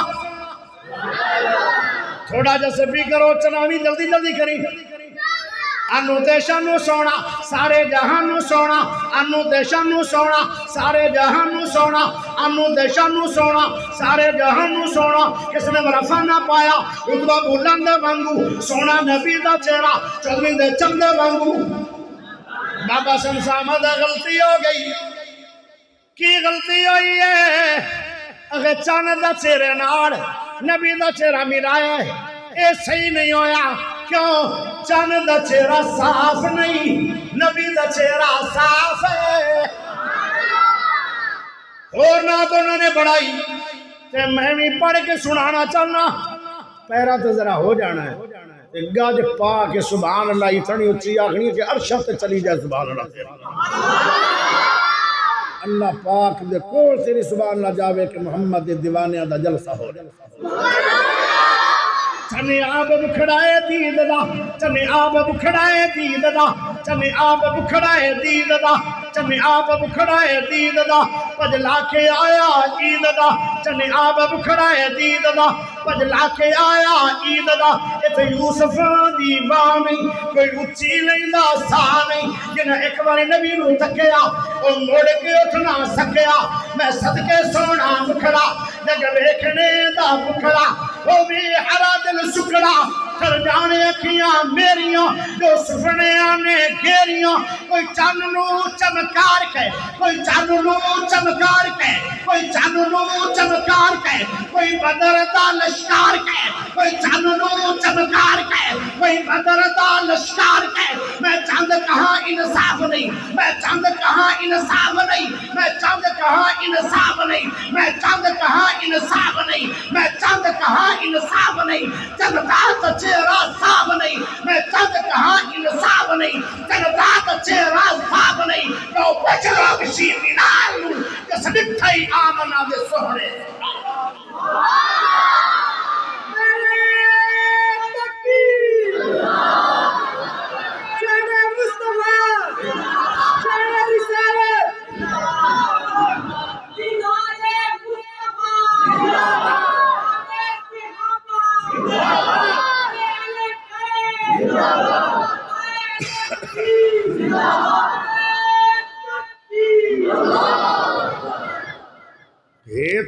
تھوڑا جیسے بھی کرو چناوی جلدی کری انو تے شانو سونا سارے جہانو سونا انو تے شانو سونا سارے جہانو سونا انو تے شانو سونا سارے جہانو سونا کس نے مرفع نہ پایا رتبہ بلند وانگو سونا نبی دا چہرہ چودویں دے چند وانگو بابا شمس احمد غلطی ہو گئی کی غلطی ہوئی ہے اگر چاند دا چہرے نال نبی دا چہرہ ملایا ہے اے صحیح نہیں ہویا کیوں چاند دا چہرہ صاف نہیں نبی دا چہرہ صاف ہے اور نہ تو انہوں نے بڑھائی کہ میں بھی پڑھ کے سنانا چاہنا پیرا تو ذرا ہو جانا ہے گاج پا کے سبحان اللہ اتنی اچھی آگنی کہ عرشہ تے چلی جائے سبحان اللہ اللہ پاک دے کول تیری سبحان اللہ جاوے کہ محمد دے دیوانے دا جلسہ ہو جائے چنے آب بکھڑائے دید دا چنے آب بکھڑائے دید دا چنے آب بکھڑائے دید دا چنے آب بکھڑائے دید دا پجلا کے آیا عید دا چنے آب بکھڑائے دید دا پجلا کے آیا عید دا اتھے یوسف دی وانی کوئی اچھی لیندہ سا نہیں جنہیں ایک بار نبی نو تکیا اور موڑ کے اٹھنا سکیا میں صدقے سونا بکھڑا جگہ بیکھنے دا بکھڑا وہ بھی حرا دل سکڑا کر جانے اکھیاں میریاں جو سفنے آنے گھیریاں کوئی چاننو چمکار کے کوئی چاننو چمکار کے کوئی چاننو چمکار کے کوئی بدر دا لشکار کے کوئی چاننو چمکار کے کوئی بدر دا لشکار کے میں چاند کہاں انصاف نہیں میں چاند کہاں انصاف نہیں میں چاند کہاں انصاف نہیں میں چاند کہاں انصاف نہیں میں چاند کہاں انصاف نہیں چندتا تو چہرہ صاف نہیں میں چند کہاں انصاف نہیں چندتا تو چہرہ صاف نہیں تو بچلو کسی منال لوں جس مٹھائی آمنہ دے سہرے شان مصطفیٰ شان رسالت دیدارے مصطفیٰ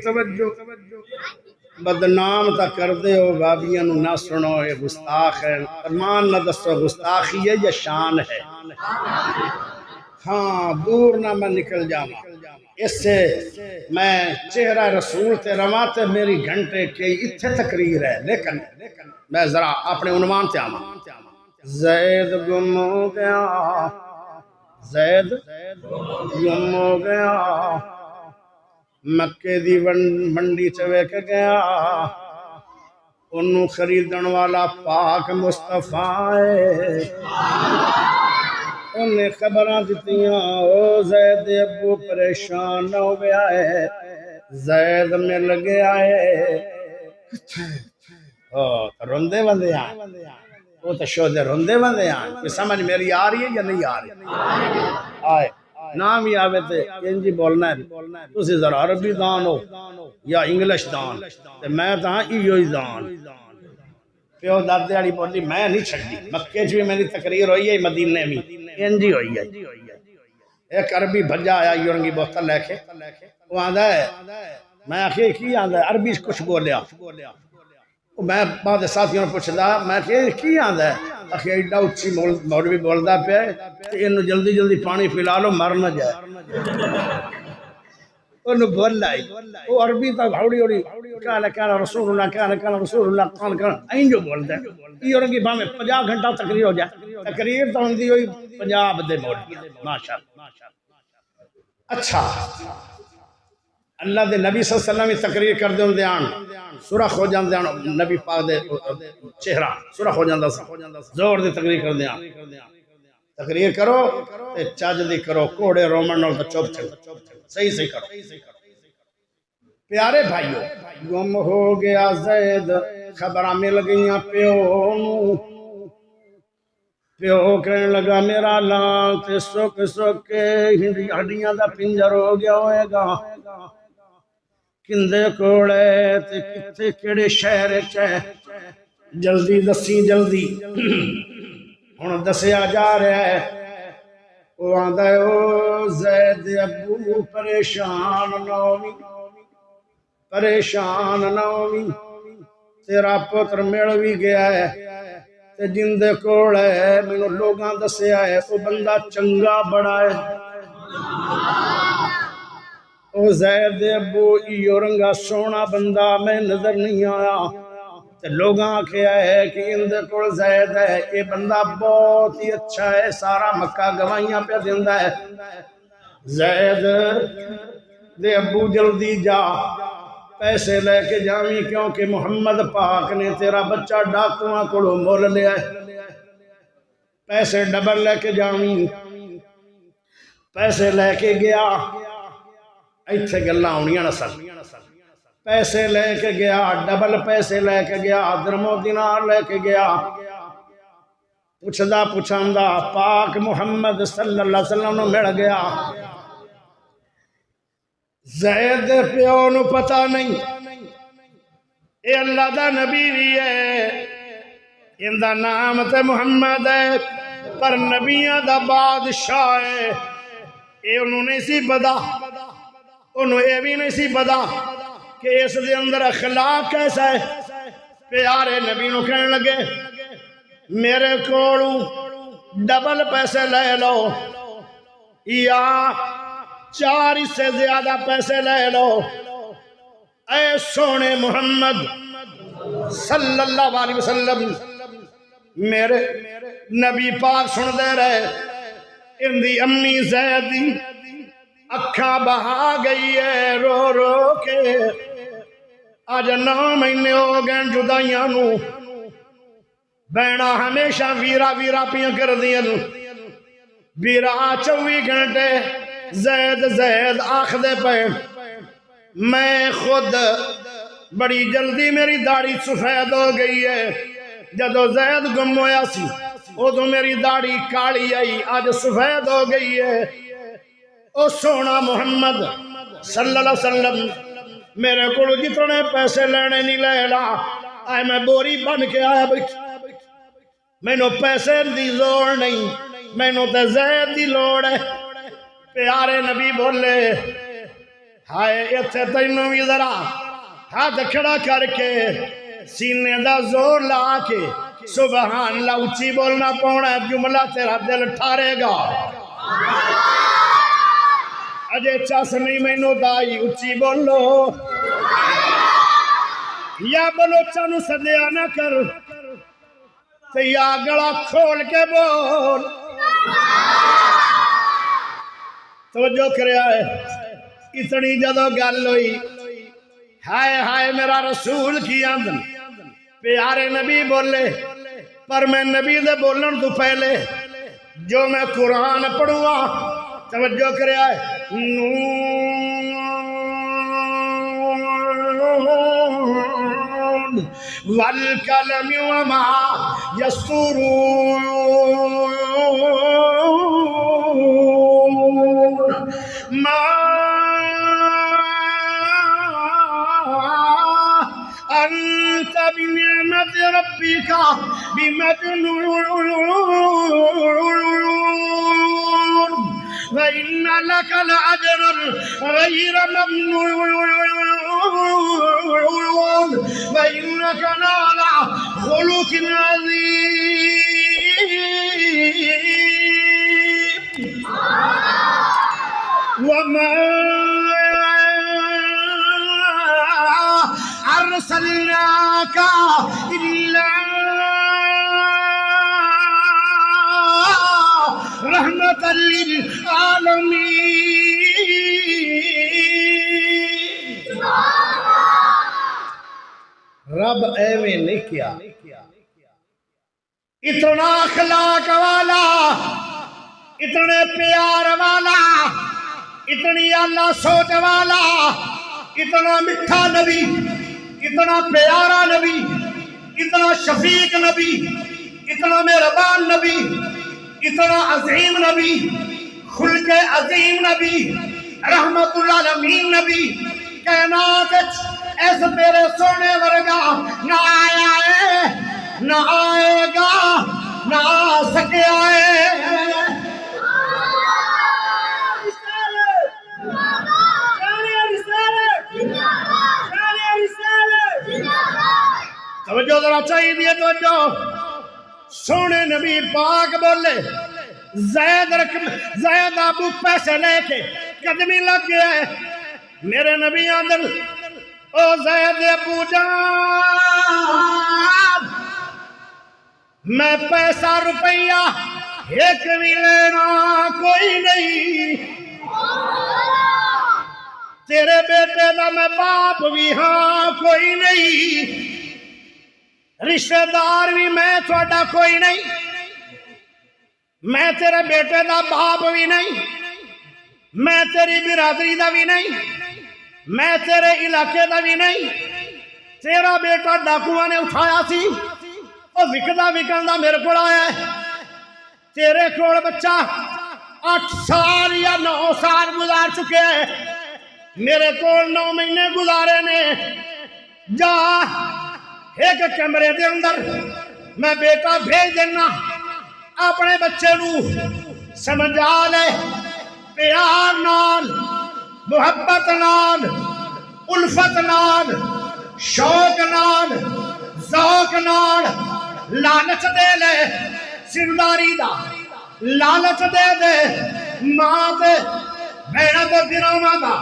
توجہ بدنام تا کر دے ہو بابیاں نو نہ سنو یہ گستاخ ہے فرمان نہ دسو گستاخی ہے یا شان ہے ہاں دور نہ میں نکل جاواں اس سے میں چہرہ رسول تے رواں تے میری گھنٹے کی اتھے تقریر ہے لیکن میں ذرا اپنے عنوان تے آواں زید گم ہو گیا زید گم ہو گیا مکے دی منڈی چویک گیا انہوں خریدن والا پاک مصطفیٰ ہے انہیں خبران دیتیاں او زید ابو پریشان ہو گیا ہے زید مل گیا ہے روندے بندے ہیں وہ تو شودے روندے بندے ہیں کوئی سمجھ میری آ رہی ہے یا نہیں آ رہی آئے نام ہی آوے تے انجی بولنا ہے تسی ذرا عربی دان ہو یا انگلش دان تے میں تاں ایو ہی دان پیو دادے والی بولی میں نہیں چھڑی مکے چ بھی میری تقریر ہوئی ہے مدینے میں انجی ہوئی ہے ایک عربی بھجا آیا یورنگی بوتل لے کے وہ آندا ہے میں آخر کی آندا ہے عربی کچھ بولیا میں بعد ساتھیوں نے پوچھدا میں کہ کی آندا ہے آخر ایڈا اچھی مولوی بولدا پیا تے اینو جلدی جلدی پانی پلا لو مر نہ جائے انہوں بول لائی وہ عربی تا بھاوڑی ہوڑی کانا رسول اللہ کانا رسول اللہ کانا این جو بولتا ہے یہ انہوں کی باہمیں 50 گھنٹہ تقریر ہو جائے تقریر تو ہوندی ہوئی پنجاب دے موڑی ماشاءاللہ اچھا اللہ دے نبی صلی اللہ علیہ وسلم تقریر کر دے ہوں دے آن سرخ ہو جاندے آن نبی پاک دے چہرہ سرخ ہو جاندہ زور دے تقریر کر دے آن تقریر کرو تے چاج دی کرو کوڑے رومن اور چوپ چھو صحیح صحیح کرو پیارے بھائیو گم ہو گیا زید خبرہ مل گئیاں پیو کہنے لگا میرا لان تے سوک کے ہڈیاں دا پنجر ہو گیا ہوئے گا کندے کوڑے تے کتے کیڑے شہر چاہے جلدی دسی جلدی ہن دسیا جا رہا ہے وہ آندا ہے او زید ابو پریشان نہ ہووی تیرا پتر مل بھی گیا ہے تے جن دے کول ہے مینوں لوگاں دسیا ہے او بندہ چنگا بڑا ہے او زید ابو ایو رنگا سونا بندہ میں نظر نہیں آیا تے لوگاں کہا ہے کہ ان دے کول زید ہے یہ بندہ بہت ہی اچھا ہے سارا مکہ گواہیاں پہ دیندہ ہے زید دے ابو جلدی جا پیسے لے کے جاویں کیونکہ محمد پاک نے تیرا بچہ ڈاکواں کولو مول لیا ہے پیسے ڈبل لے کے جاویں پیسے لے کے گیا ایتھے گلاں ہونیاں نسل پیسے لے کے گیا ڈبل پیسے لے کے گیا درم و دینار لے کے گیا پوچھدا پوچھاندا پاک محمد صلی اللہ علیہ وسلم نے مل گیا زید پیو نو پتہ نہیں اے اللہ دا نبی بھی ہے ان دا نام تے محمد ہے پر نبیاں دا بادشاہ ہے اے انہوں نے سی پتا انہوں اے بھی نہیں سی پتا کہ اس دے اندر اخلاق کیسا ہے پیارے نبی نو کہنے لگے میرے کوڑو ڈبل پیسے لے لو یا 4 سے زیادہ پیسے لے لو اے سونے محمد صلی اللہ علیہ وسلم میرے نبی پاک سن دے رہے ان دی امی زیدی اکھا بہا گئی ہے رو رو کے آج 9 مہینے ہو گئے جدائیاں نو بینہ ہمیشہ ویرا ویرا پیاں کر دیا نو ویرا 24 گھنٹے زید آخ دے پہ میں خود بڑی جلدی میری داڑھی سفید ہو گئی ہے جدو زید گم ہویا سی او تو میری داڑھی کالی آئی آج سفید ہو گئی ہے او سونا محمد صلی اللہ علیہ وسلم میرے کو جتنے پیسے لینے نہیں لے لا آئے میں بوری بن کے آیا میں نو پیسے دی زور نہیں میں نو تے زید دی لوڑ ہے پیارے نبی بولے ہائے اتھے تینوں بھی ذرا ہاتھ کھڑا کر کے سینے دا زور لا کے سبحان اللہ اچھی بولنا پونا ہے جملہ تیرا دل ٹھارے گا اجے چاس نہیں میں نو دائی اچھی بولو یا بلوچہ نو صدیہ نہ کر تو یا گڑا کھول کے بول توجہ کریا ہے اتنی جدو گل ہوئی ہائے ہائے میرا رسول کی آندن پیارے نبی بولے پر میں نبی دے بولن تو پہلے جو میں قرآن پڑھوا توجہ کریا ہے نون والقلم وما يسطرون ما أنت بنعمة ربك بمجنون وإن لك لأجرا غير ممنون وإنك لعلى خلق عظيم وما أرسلناك إلا رحمة للعالمين رب ایویں نہیں کیا اتنا اخلاق والا اتنے پیار والا اتنی اللہ سوچ والا اتنا میٹھا نبی اتنا پیارا نبی اتنا شفیق نبی اتنا مہربان نبی اتنا عظیم نبی خلق عظیم نبی رحمت العالمین نبی کائنات ایس میرے سونے ورگا نہ آیا ہے نہ آئے گا نہ آ سکیا ہے توجہ ذرا چاہیے دیئے توجہ سونے نبی پاک بولے زید ابو پیسے لے کے قدمی لگ گیا ہے میرے نبی آدھر او زید ابو جان میں پیسہ روپیہ ایک بھی لینا کوئی نہیں تیرے بیٹے دا میں باپ بھی ہاں کوئی نہیں رشتہ دار بھی میں تھوڑا کوئی نہیں میں تیرے بیٹے دا باپ بھی نہیں میں تیری برادری دا بھی نہیں میں تیرے علاقے دا بھی نہیں تیرا بیٹا ڈاکوؤں نے اٹھایا سی وہ وکدا میرے کو آیا ہے تیرے کول بچہ 8 سال یا 9 سال گزار چکے ہیں میرے کول 9 مہینے گزارے نے جا ایک کمرے دے اندر میں بیٹا بھیج دینا اپنے بچے نو سمجھا لے پیار نال محبت نال الفت نال شوق نال ذوق نال لالچ دے لے سرداری دا لالچ دے دے ماں دے بہنہ دے براما دا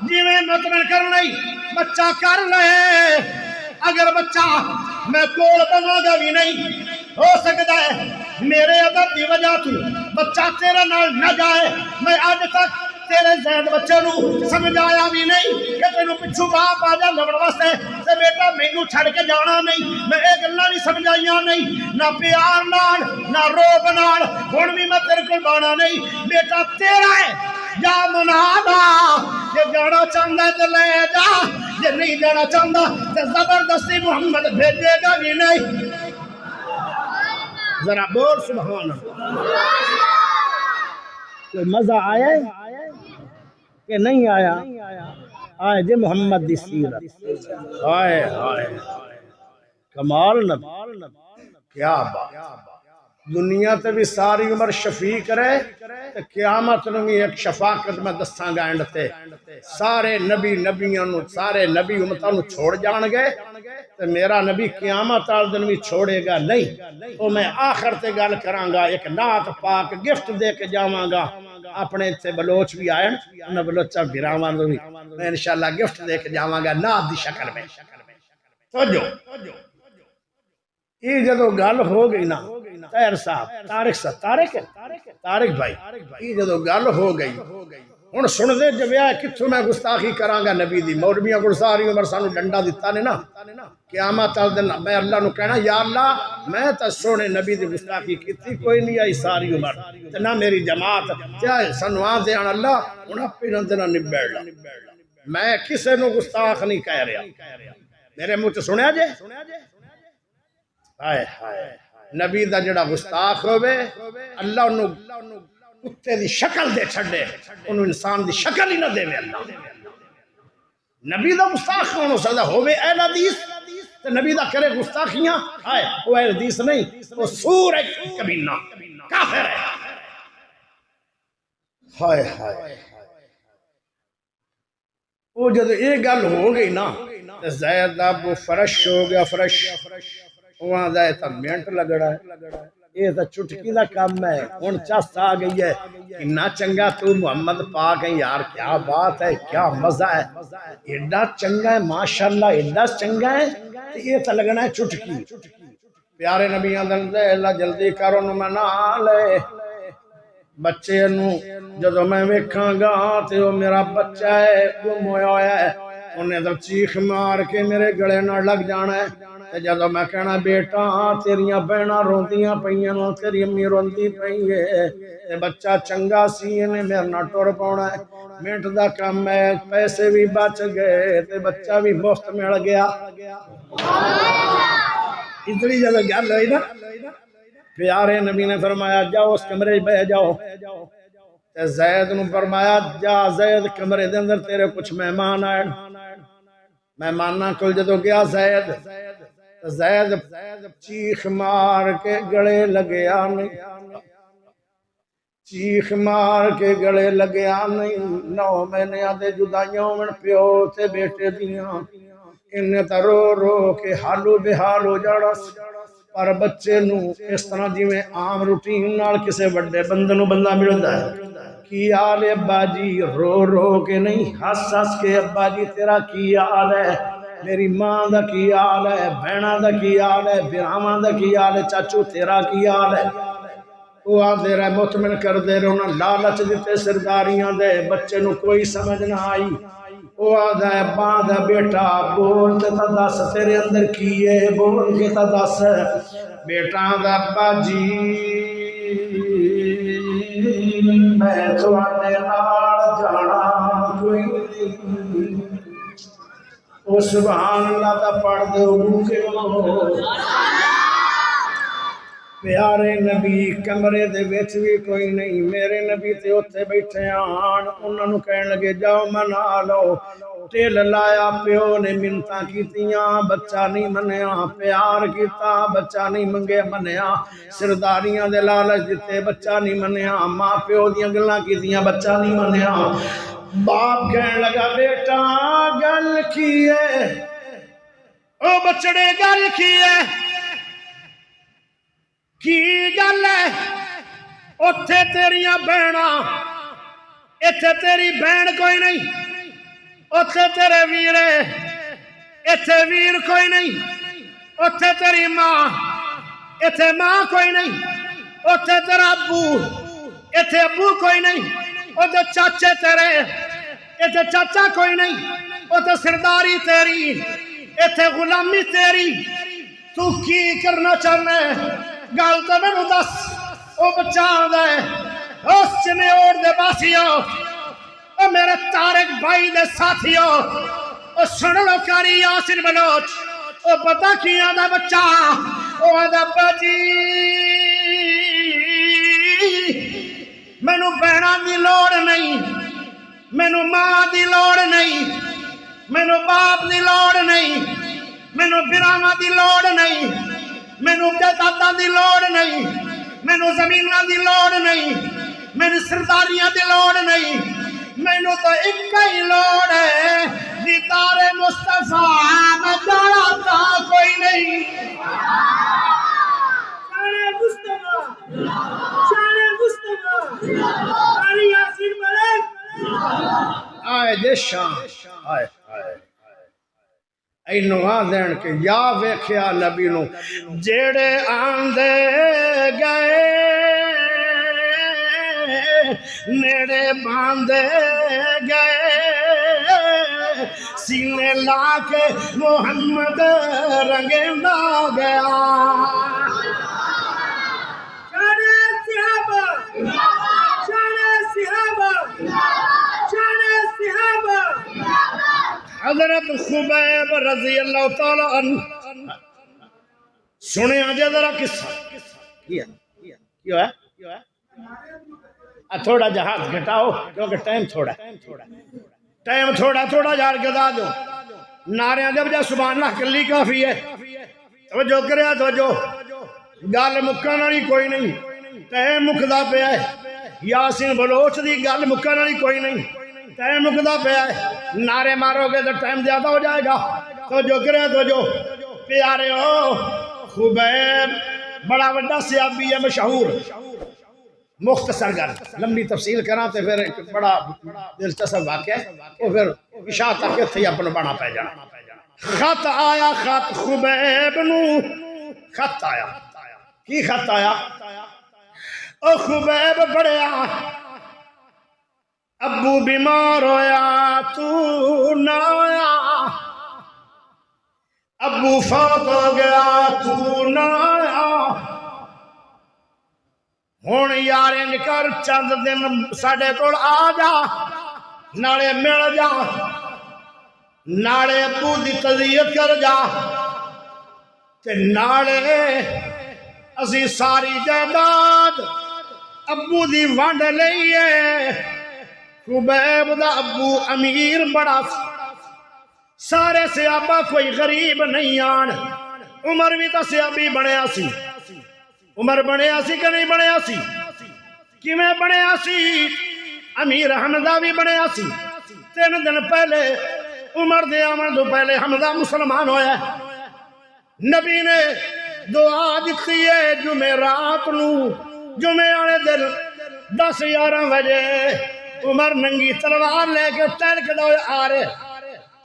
جیویں مطمئن کر لئی بچہ کر لے اگر بچہ میں کول بنا گا بھی نہیں ہو سکتا ہے میرے عدد دی وجہ تو بچہ تیرے نال نہ جائے میں آج تک تیرے زید بچے نو سمجھایا بھی نہیں کہ تینوں پچھو باپ آ جا لبڑ واسطے تے بیٹا مینوں چھڑ کے جانا نہیں میں ایک گلاں نہیں سمجھائیاں نہیں نہ پیار نال نہ روب نال ہن بھی میں تیرے کول بانا نہیں بیٹا تیرا ہے یا منادا یہ جانا چاہتا ہے تو لے جا یہ نہیں جانا چاہتا تو زبردستی محمد بھیجے گا بھی نہیں ذرا بول سبحان اللہ کوئی مزہ آیا کہ نہیں آیا آئے جی محمد دی سیرت آئے آئے کمال نبی کیا بات دنیا تے بھی ساری عمر شفیق رہے تے قیامت نو بھی ایک شفاقت میں دساں گا اینڈ تے سارے نبی نبیوں نو سارے نبی امتاں نو چھوڑ جان گے تے میرا نبی قیامت آل دن بھی چھوڑے گا نہیں تو میں آخر تے گل کراں گا ایک نعت پاک گفٹ دے کے جاواں گا اپنے تے بلوچ بھی آئیں انہاں بلوچاں بھراواں نو بھی میں انشاءاللہ گفٹ دے کے جاواں گا نعت دی شکل میں توجہ یہ جدو گل ہو گئی نا طاہر صاحب طارق بھائی یہ جدو گل ہو گئی ہن سن دے جویا کتھوں میں گستاخی کراں گا نبی دی مولویاں کول ساری عمر سانو ڈنڈا دتا نے نا قیامت والے دن میں اللہ نو کہنا یا اللہ میں تے سونے نبی دی گستاخی کیتی کوئی نہیں آئی ساری عمر تے نہ میری جماعت تے سانو آ دیان اللہ ہن اپنے دن نبڑ میں کسے نو گستاخ نہیں کہہ رہا میرے منہ تے سنیا جے ہائے ہائے نبی دا جڑا گستاخ ہوئے اللہ انہوں کتے دی شکل دے چھڑے انہوں انسان دی شکل ہی نہ دے اللہ نبی دا گستاخ کون ہو سکتا ہوئے اہل حدیث تے نبی دا کرے گستاخیاں ہائے وہ اہل حدیث نہیں وہ سور ہے کبینہ کافر ہے ہائے ہائے وہ جب یہ گل ہو گئی نا زید اب فرش ہو گیا فرش وہاں دائے تا منٹ لگ رہا ہے یہ تا چٹکی دا کام ہے ان چست آ گئی ہے اتنا چنگا تو محمد پاک ہے یار کیا بات ہے کیا مزہ ہے ایڈا چنگا ہے ماشاءاللہ ایڈا چنگا ہے یہ تا لگنا ہے چٹکی پیارے نبی دے اللہ جلدی کرو نو میں نہ لے بچے نو جدو میں ویکھاں گا تے وہ میرا بچہ ہے گم ہویا ہے انہیں تو چیخ مار کے میرے گلے نہ لگ جانا ہے تے جدو میں کہنا بیٹا تیریاں بہناں روندیاں پئیاں نو تیری امی روندی پئی ہے تے بچہ چنگا سی نے میرے نہ ٹر پاؤنا ہے منٹ دا کم ہے پیسے بھی بچ گئے تے بچہ بھی مفت مل گیا اتنی جگہ گل ہوئی نا پیارے نبی نے فرمایا جاؤ اس کمرے بہ جاؤ زید نے فرمایا جا زید کمرے دے اندر تیرے کچھ مہمان آئے مہماناں کل جدو گیا زید چیخ مار کے گڑے لگیا نہیں چیخ مار کے گڑے لگیا نہیں 9 مہینے آدھے جدائیوں من پیو تے بیٹے دیاں انہیں تا رو رو کے حالو بحال ہو جاڑا پر بچے نو اس طرح جی میں عام روٹین نال کسے بڑے بندنو بندہ ملتا ہے کی آل ابا جی رو رو کے نہیں ہس ہس کے ابا جی تیرا کی آل ہے میری ماں دا کی آل ہے بہنہ دا کی آل ہے براہاں دا کی آل ہے چاچو تیرا کی آل ہے وہ آپ دے رہے مطمئن کر دے رہے انہاں لالچ دیتے سرداریاں دے بچے نو کوئی سمجھ نہ آئی وہ آدھا ہے باندھا بیٹا بول تے تا دس تیرے اندر کیے بول کے تا دس بیٹا دا ابا جی میں تو آنے نال جانا کوئی نہیں وہ سبحان اللہ دا پڑھ دے کے پیارے نبی کمرے دے وچ بھی کوئی نہیں میرے نبی تے اوتھے بیٹھے آن انہاں نو کہن لگے جاؤ منا لو ٹل لایا پیو نے منتاں کیتیاں بچہ نہیں منیا پیار کیتا بچہ نہیں منگے منیا سرداریاں دے لالچ دتے بچہ نہیں منیا ماں پیو دیاں گلاں کیتیاں بچہ نہیں منیا باپ کہن لگا بیٹا گل کی ہے او بچڑے گل کی ہے کی گل ہے اتھے تیریاں بہنا اتھے تیری بہن کوئی نہیں اتھے تیرے ویرے اتھے ویر کوئی نہیں اتھے تیری ماں اتھے ماں کوئی نہیں اتھے تیرا ابو اتھے ابو کوئی نہیں اتھے چاچے تیرے اتھے چاچا کوئی نہیں اتھے سرداری تیری اتھے غلامی تیری تو کی کرنا چاہنا ہے گل تو میں نو دس او بچان دے اس چنے اوڑ دے باسیو او میرے تارک بھائی دے ساتھیو او سن لو کاری یاسر بلوچ او پتہ کیا دا بچہ او دا بچی میں نو بہنا دی لوڑ نہیں میں نو ماں دی لوڑ نہیں میں نو باپ دی لوڑ نہیں میں نو براما دی لوڑ نہیں میں نو دادا دی لوڑ نہیں میں نو زمینہ دی لوڑ نہیں میں نو سرداریاں دی لوڑ نہیں میں نو تو ایک ہی لوڑ ہے دیدار مصطفیٰ میں جانا تھا کوئی نہیں شان مصطفیٰ شان مصطفیٰ علی یاسر ملک آئے دے شان آئے آئے اینو آدھین کے یا ویکھیا نبی نو جیڑے آندے گئے نیڑے باندے گئے سینے لا کے محمد رنگیندا گیا شان صحابہ شان صحابہ شان صحابہ حضرت خبیب رضی اللہ تعالی عنہ سنے آجے ذرا قصہ کیا ہے تھوڑا جہاز گھٹاؤ کیونکہ ٹائم تھوڑا تھوڑا یار گدا دو نعرے جب جا سبحان اللہ کلی کافی ہے توجہ کرے توجہ گل مکن والی کوئی نہیں ٹائم مکدا پیا ہے یاسین بلوچ دی گل مکن والی کوئی نہیں ٹائم مکدا پیا ہے نعرے مارو گے تو ٹائم زیادہ ہو جائے گا توجہ کرے توجہ پیارے ہو خبیب بڑا وڈا صحابی ہے مشہور مختصر گل لمبی تفصیل کراں تے پھر ایک بڑا دلچسپ واقعہ ہے وہ پھر عشاء تک اتھے اپنا بنا پہ جانا خط آیا خط خبیب نو خط آیا کی خط آیا او خبیب بڑیا ابو بیمار ہویا تو نہ آیا ابو فوت ہو گیا تو نہ آیا ہون یاریں کر چند دن ساڑے کول آ جا نالے مل جا نالے ابو دی تذیت کر جا تے نالے اسی ساری جائیداد ابو دی وانڈ لئیے خبیب دا ابو امیر بڑا سارے صحابہ کوئی غریب نہیں آن عمر بھی تا صحابی بنیا سی عمر بنیا سی کہ نہیں بنیا سی کیویں بنیا سی امیر حمزہ بھی بنیا سی 3 دن پہلے عمر دے آمن تو پہلے حمزہ مسلمان ہویا نبی نے دعا دیتی ہے جمعہ رات نو جمعہ آنے دل 10-11 بجے عمر ننگی تلوار لے کے تلک دوئے آ رہے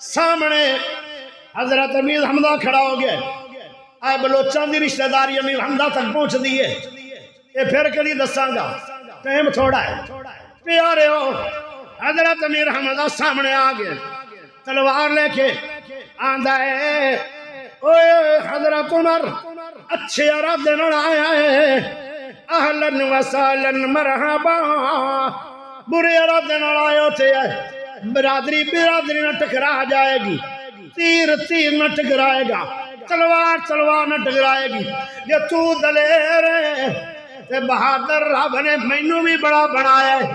سامنے حضرت امیر حمزہ کھڑا ہو گئے آئے بلوچان دی رشتہ داری امیر حمزہ تک پہنچ دیئے یہ پھر کدی دساں گا ٹائم تھوڑا ہے پیارے ہو حضرت امیر حمزہ سامنے آ گئے تلوار لے کے آندہ ہے اوے حضرت عمر اچھے ارادے نال آیا ہے اہلن وسالن مرحبا برے ارادے نال آئے ہوتے ہیں برادری نہ ٹکرا جائے گی تیر نہ ٹکرائے گا تلوار نہ ٹکرائے گی یہ تو دلیر ہے تے بہادر رب نے مینوں بھی بڑا بنایا ہے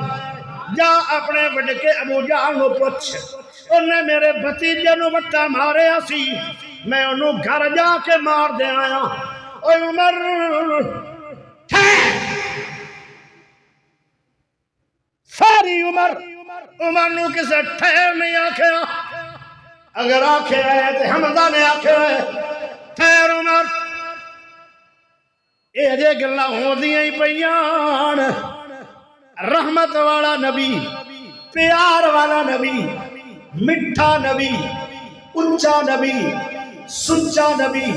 جا اپنے وڈکے ابو جہل نو پوچھ انہیں میرے بھتیجے نو وٹا مارے سی میں انہوں گھر جا کے مار دے آیا اوے عمر ساری عمر نو کسے ٹھہر نہیں آکھیا اگر آکھے ہے تو حمزہ نے آکھے ہے ٹھہر عمر اے جے گلا ہوں دیاں ہی پیان رحمت والا نبی پیار والا نبی مٹھا نبی اونچا نبی سچا نبی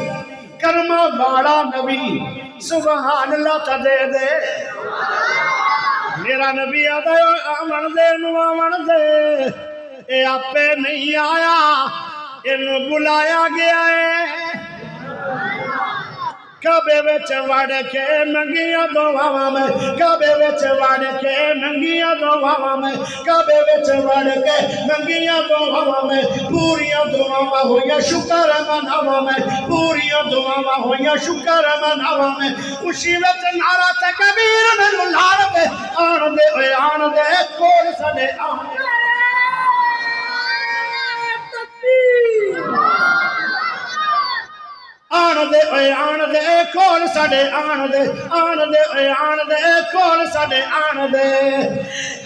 کرما والا نبی سبحان اللہ تا دے دے میرا نبی آدھا آمن دے نو آمن دے اے آپے نہیں آیا انہوں بلایا گیا ہے کعبے وچ وڑ کے منگیاں دعاواں میں کعبے وچ وڑ کے منگیاں دعاواں میں کعبے وچ وڑ کے منگیاں دعاواں میں پوریاں دعاواں ہویاں شکر مناواں میں پوریاں دعاواں ہویاں شکر مناواں میں خوشی وچ نعرہ تکبیر مینوں لار دے آن دے اوے آن دے کول ساڈے آن دے آن دے اوے آن دے کول ساڈے آن دے اوے آن دے کول ساڈے آن دے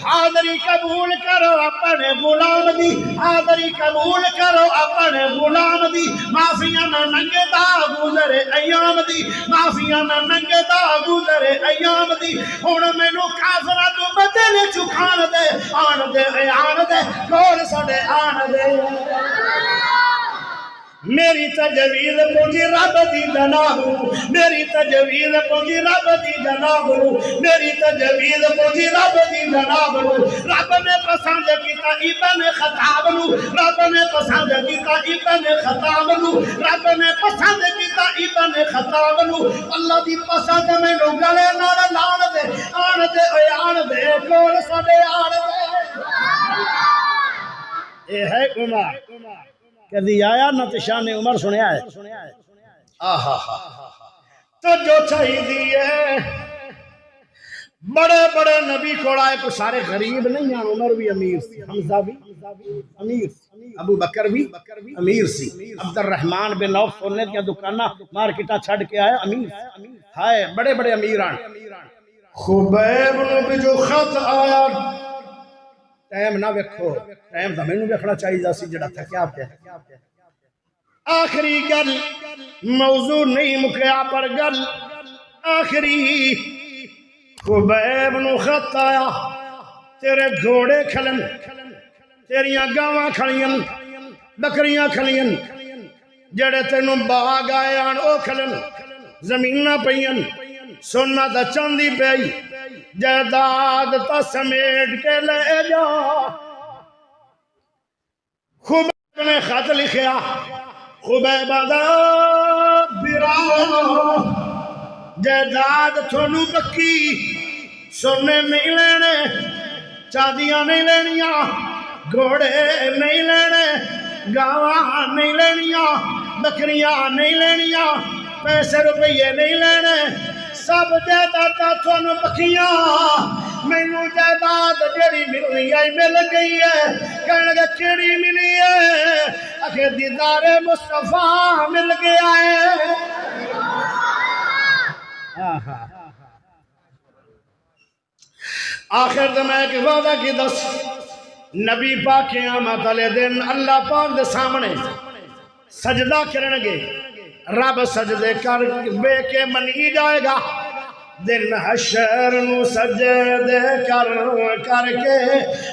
حاضری قبول کرو اپنے غلام دی حاضری قبول کرو اپنے غلام دی معافیاں نہ منگدا گزرے ایام دی معافیاں نہ منگدا گزرے ایام دی ہن مینوں کافراں تو بدل چکھان دے آن دے کول ساڈے آن دے میری تجویز پہنچی رب دی جناب میری تجویز پہنچی رب دی جناب میری تجویز پہنچی رب دی جناب رب نے پسند کیتا ابن خطاب رب نے پسند کیتا ابن خطاب رب نے پسند کیتا ابن خطاب اللہ دی پسند مینوں گلے نال لان دے آن دے کول ساڈے آن دے اے ہے عمر کدی آیا نہ تے شان عمر سنیا ہے آہا تو جو چاہیے بڑے بڑے نبی کو آئے کو سارے غریب نہیں ہیں عمر بھی امیر سی حمزہ بھی امیر سی ابو بکر بھی امیر سی عبد الرحمن بن عوف سونے دیا دکانہ مارکیٹا چھڑ کے آئے امیر ہائے بڑے بڑے امیران خبیب نو بھی جو خط آیا ٹائم نہ ویکھو ٹائم تو مینوں ویکھنا چاہیے سی جڑا تھا کیا پہ آخری گل موضوع نہیں مکیا پر گل آخری خبیب نو خط آیا تیرے گھوڑے کھلن تیریاں گاواں کھڑیاں بکریاں کھڑیاں جڑے تینوں باغ آئے آن او کھلن زمیناں پئیاں سونا تا چاندی پئی جائیداد تا سمیٹ کے لے جا خبیب نے خط لکھیا خبیب دا برا جائیداد تھونو پکی سونے نہیں لینے چاندیاں نہیں لینیاں گھوڑے نہیں لینے گاواں نہیں لینیاں بکریاں نہیں لینیاں پیسے روپیے نہیں لینے سب جائیداد تھونو پکیاں مینوں جائیداد جڑی ملنی آئی مل گئی ہے کہنے گا کیڑی ملی ہے آخر دیدار مصطفیٰ مل گیا ہے آخر تو میں ایک وعدہ کی دس نبی پاک قیامت والے دن اللہ پاک دے سامنے سجدہ کرنگے رب سجدے کر بے کے منی جائے گا دن حشر نو سجدے کر کے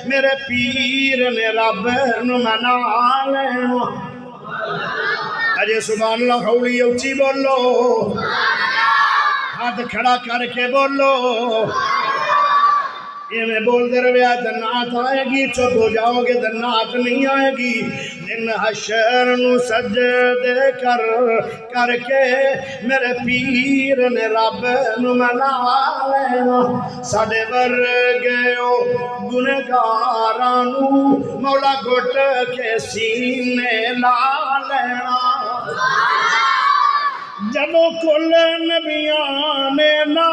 میرے پیر نے رب نو منا لینا اجے سبحان اللہ ہولی اونچی بولو ہاتھ کھڑا کر کے بولو یہ میں بول دے رہے جنات آئے گی چپ ہو جاؤ گے جنات نہیں آئے گی دن حشر نو سجدے کر کے میرے پیر نے رب نو منا لینا ساڑے ورگے او گنہگارانو مولا گھٹ کے سینے لا لینا جدو کل نبیاں نے نہ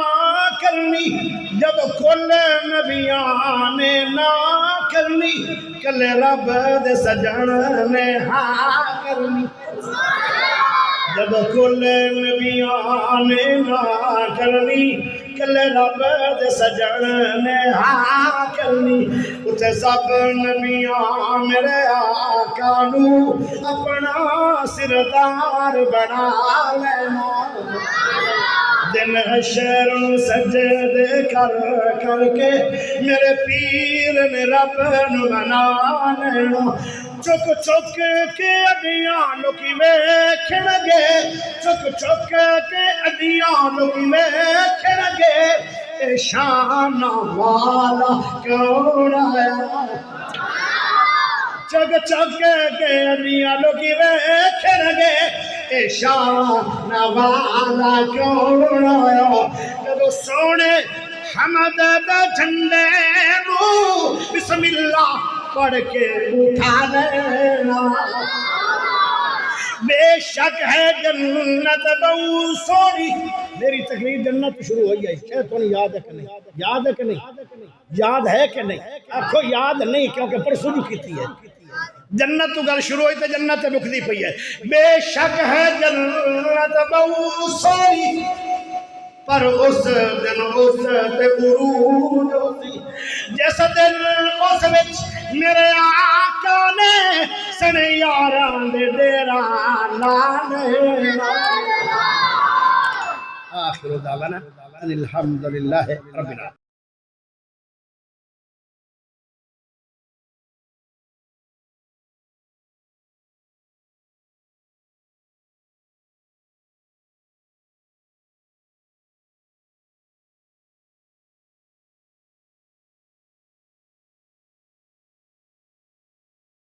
کرنی جدو کل نبیاں نے نہ کرنی کلے رب دے سجن نے ہاں کرنی جدو کل نبیاں نے نہ کرنی کلے رب دے سجن نے ہاں کرنی اتھے سب نبیاں میرے آقا نو اپنا سردار بنا لینا دن حشر سجدے کر کے میرے پیر نے رب نو منا لینا چک چک کے اڈیاں لوکی ویکھن گے چک چک کے اڈیاں لوکی ویکھن گے اے شان والا کون آیا چک چک کے اڈیاں لوکی ویکھن گے اے شان والا کون آیا جدو سونے حمد دا جھنڈے نو بسم اللہ پڑھ کے اٹھا دینا بے شک ہے جنت بہت سونی میری تقریر جنت شروع ہوئی ہے شاید تو نہیں یاد ہے کہ نہیں یاد ہے کہ نہیں یاد ہے کہ نہیں آنکھو یاد نہیں کیونکہ پرسوں جو کیتی ہے جنت تو گل شروع ہوئی تو جنت بکھدی پئی ہے بے شک ہے جنت بہت سونی پر اس دن اس تے عروج ہوتی جیسا دن اس وچ میرے آقا نے سنے یاران دے ڈیرا لانے آخر دعوانا الحمدللہ رب العالمین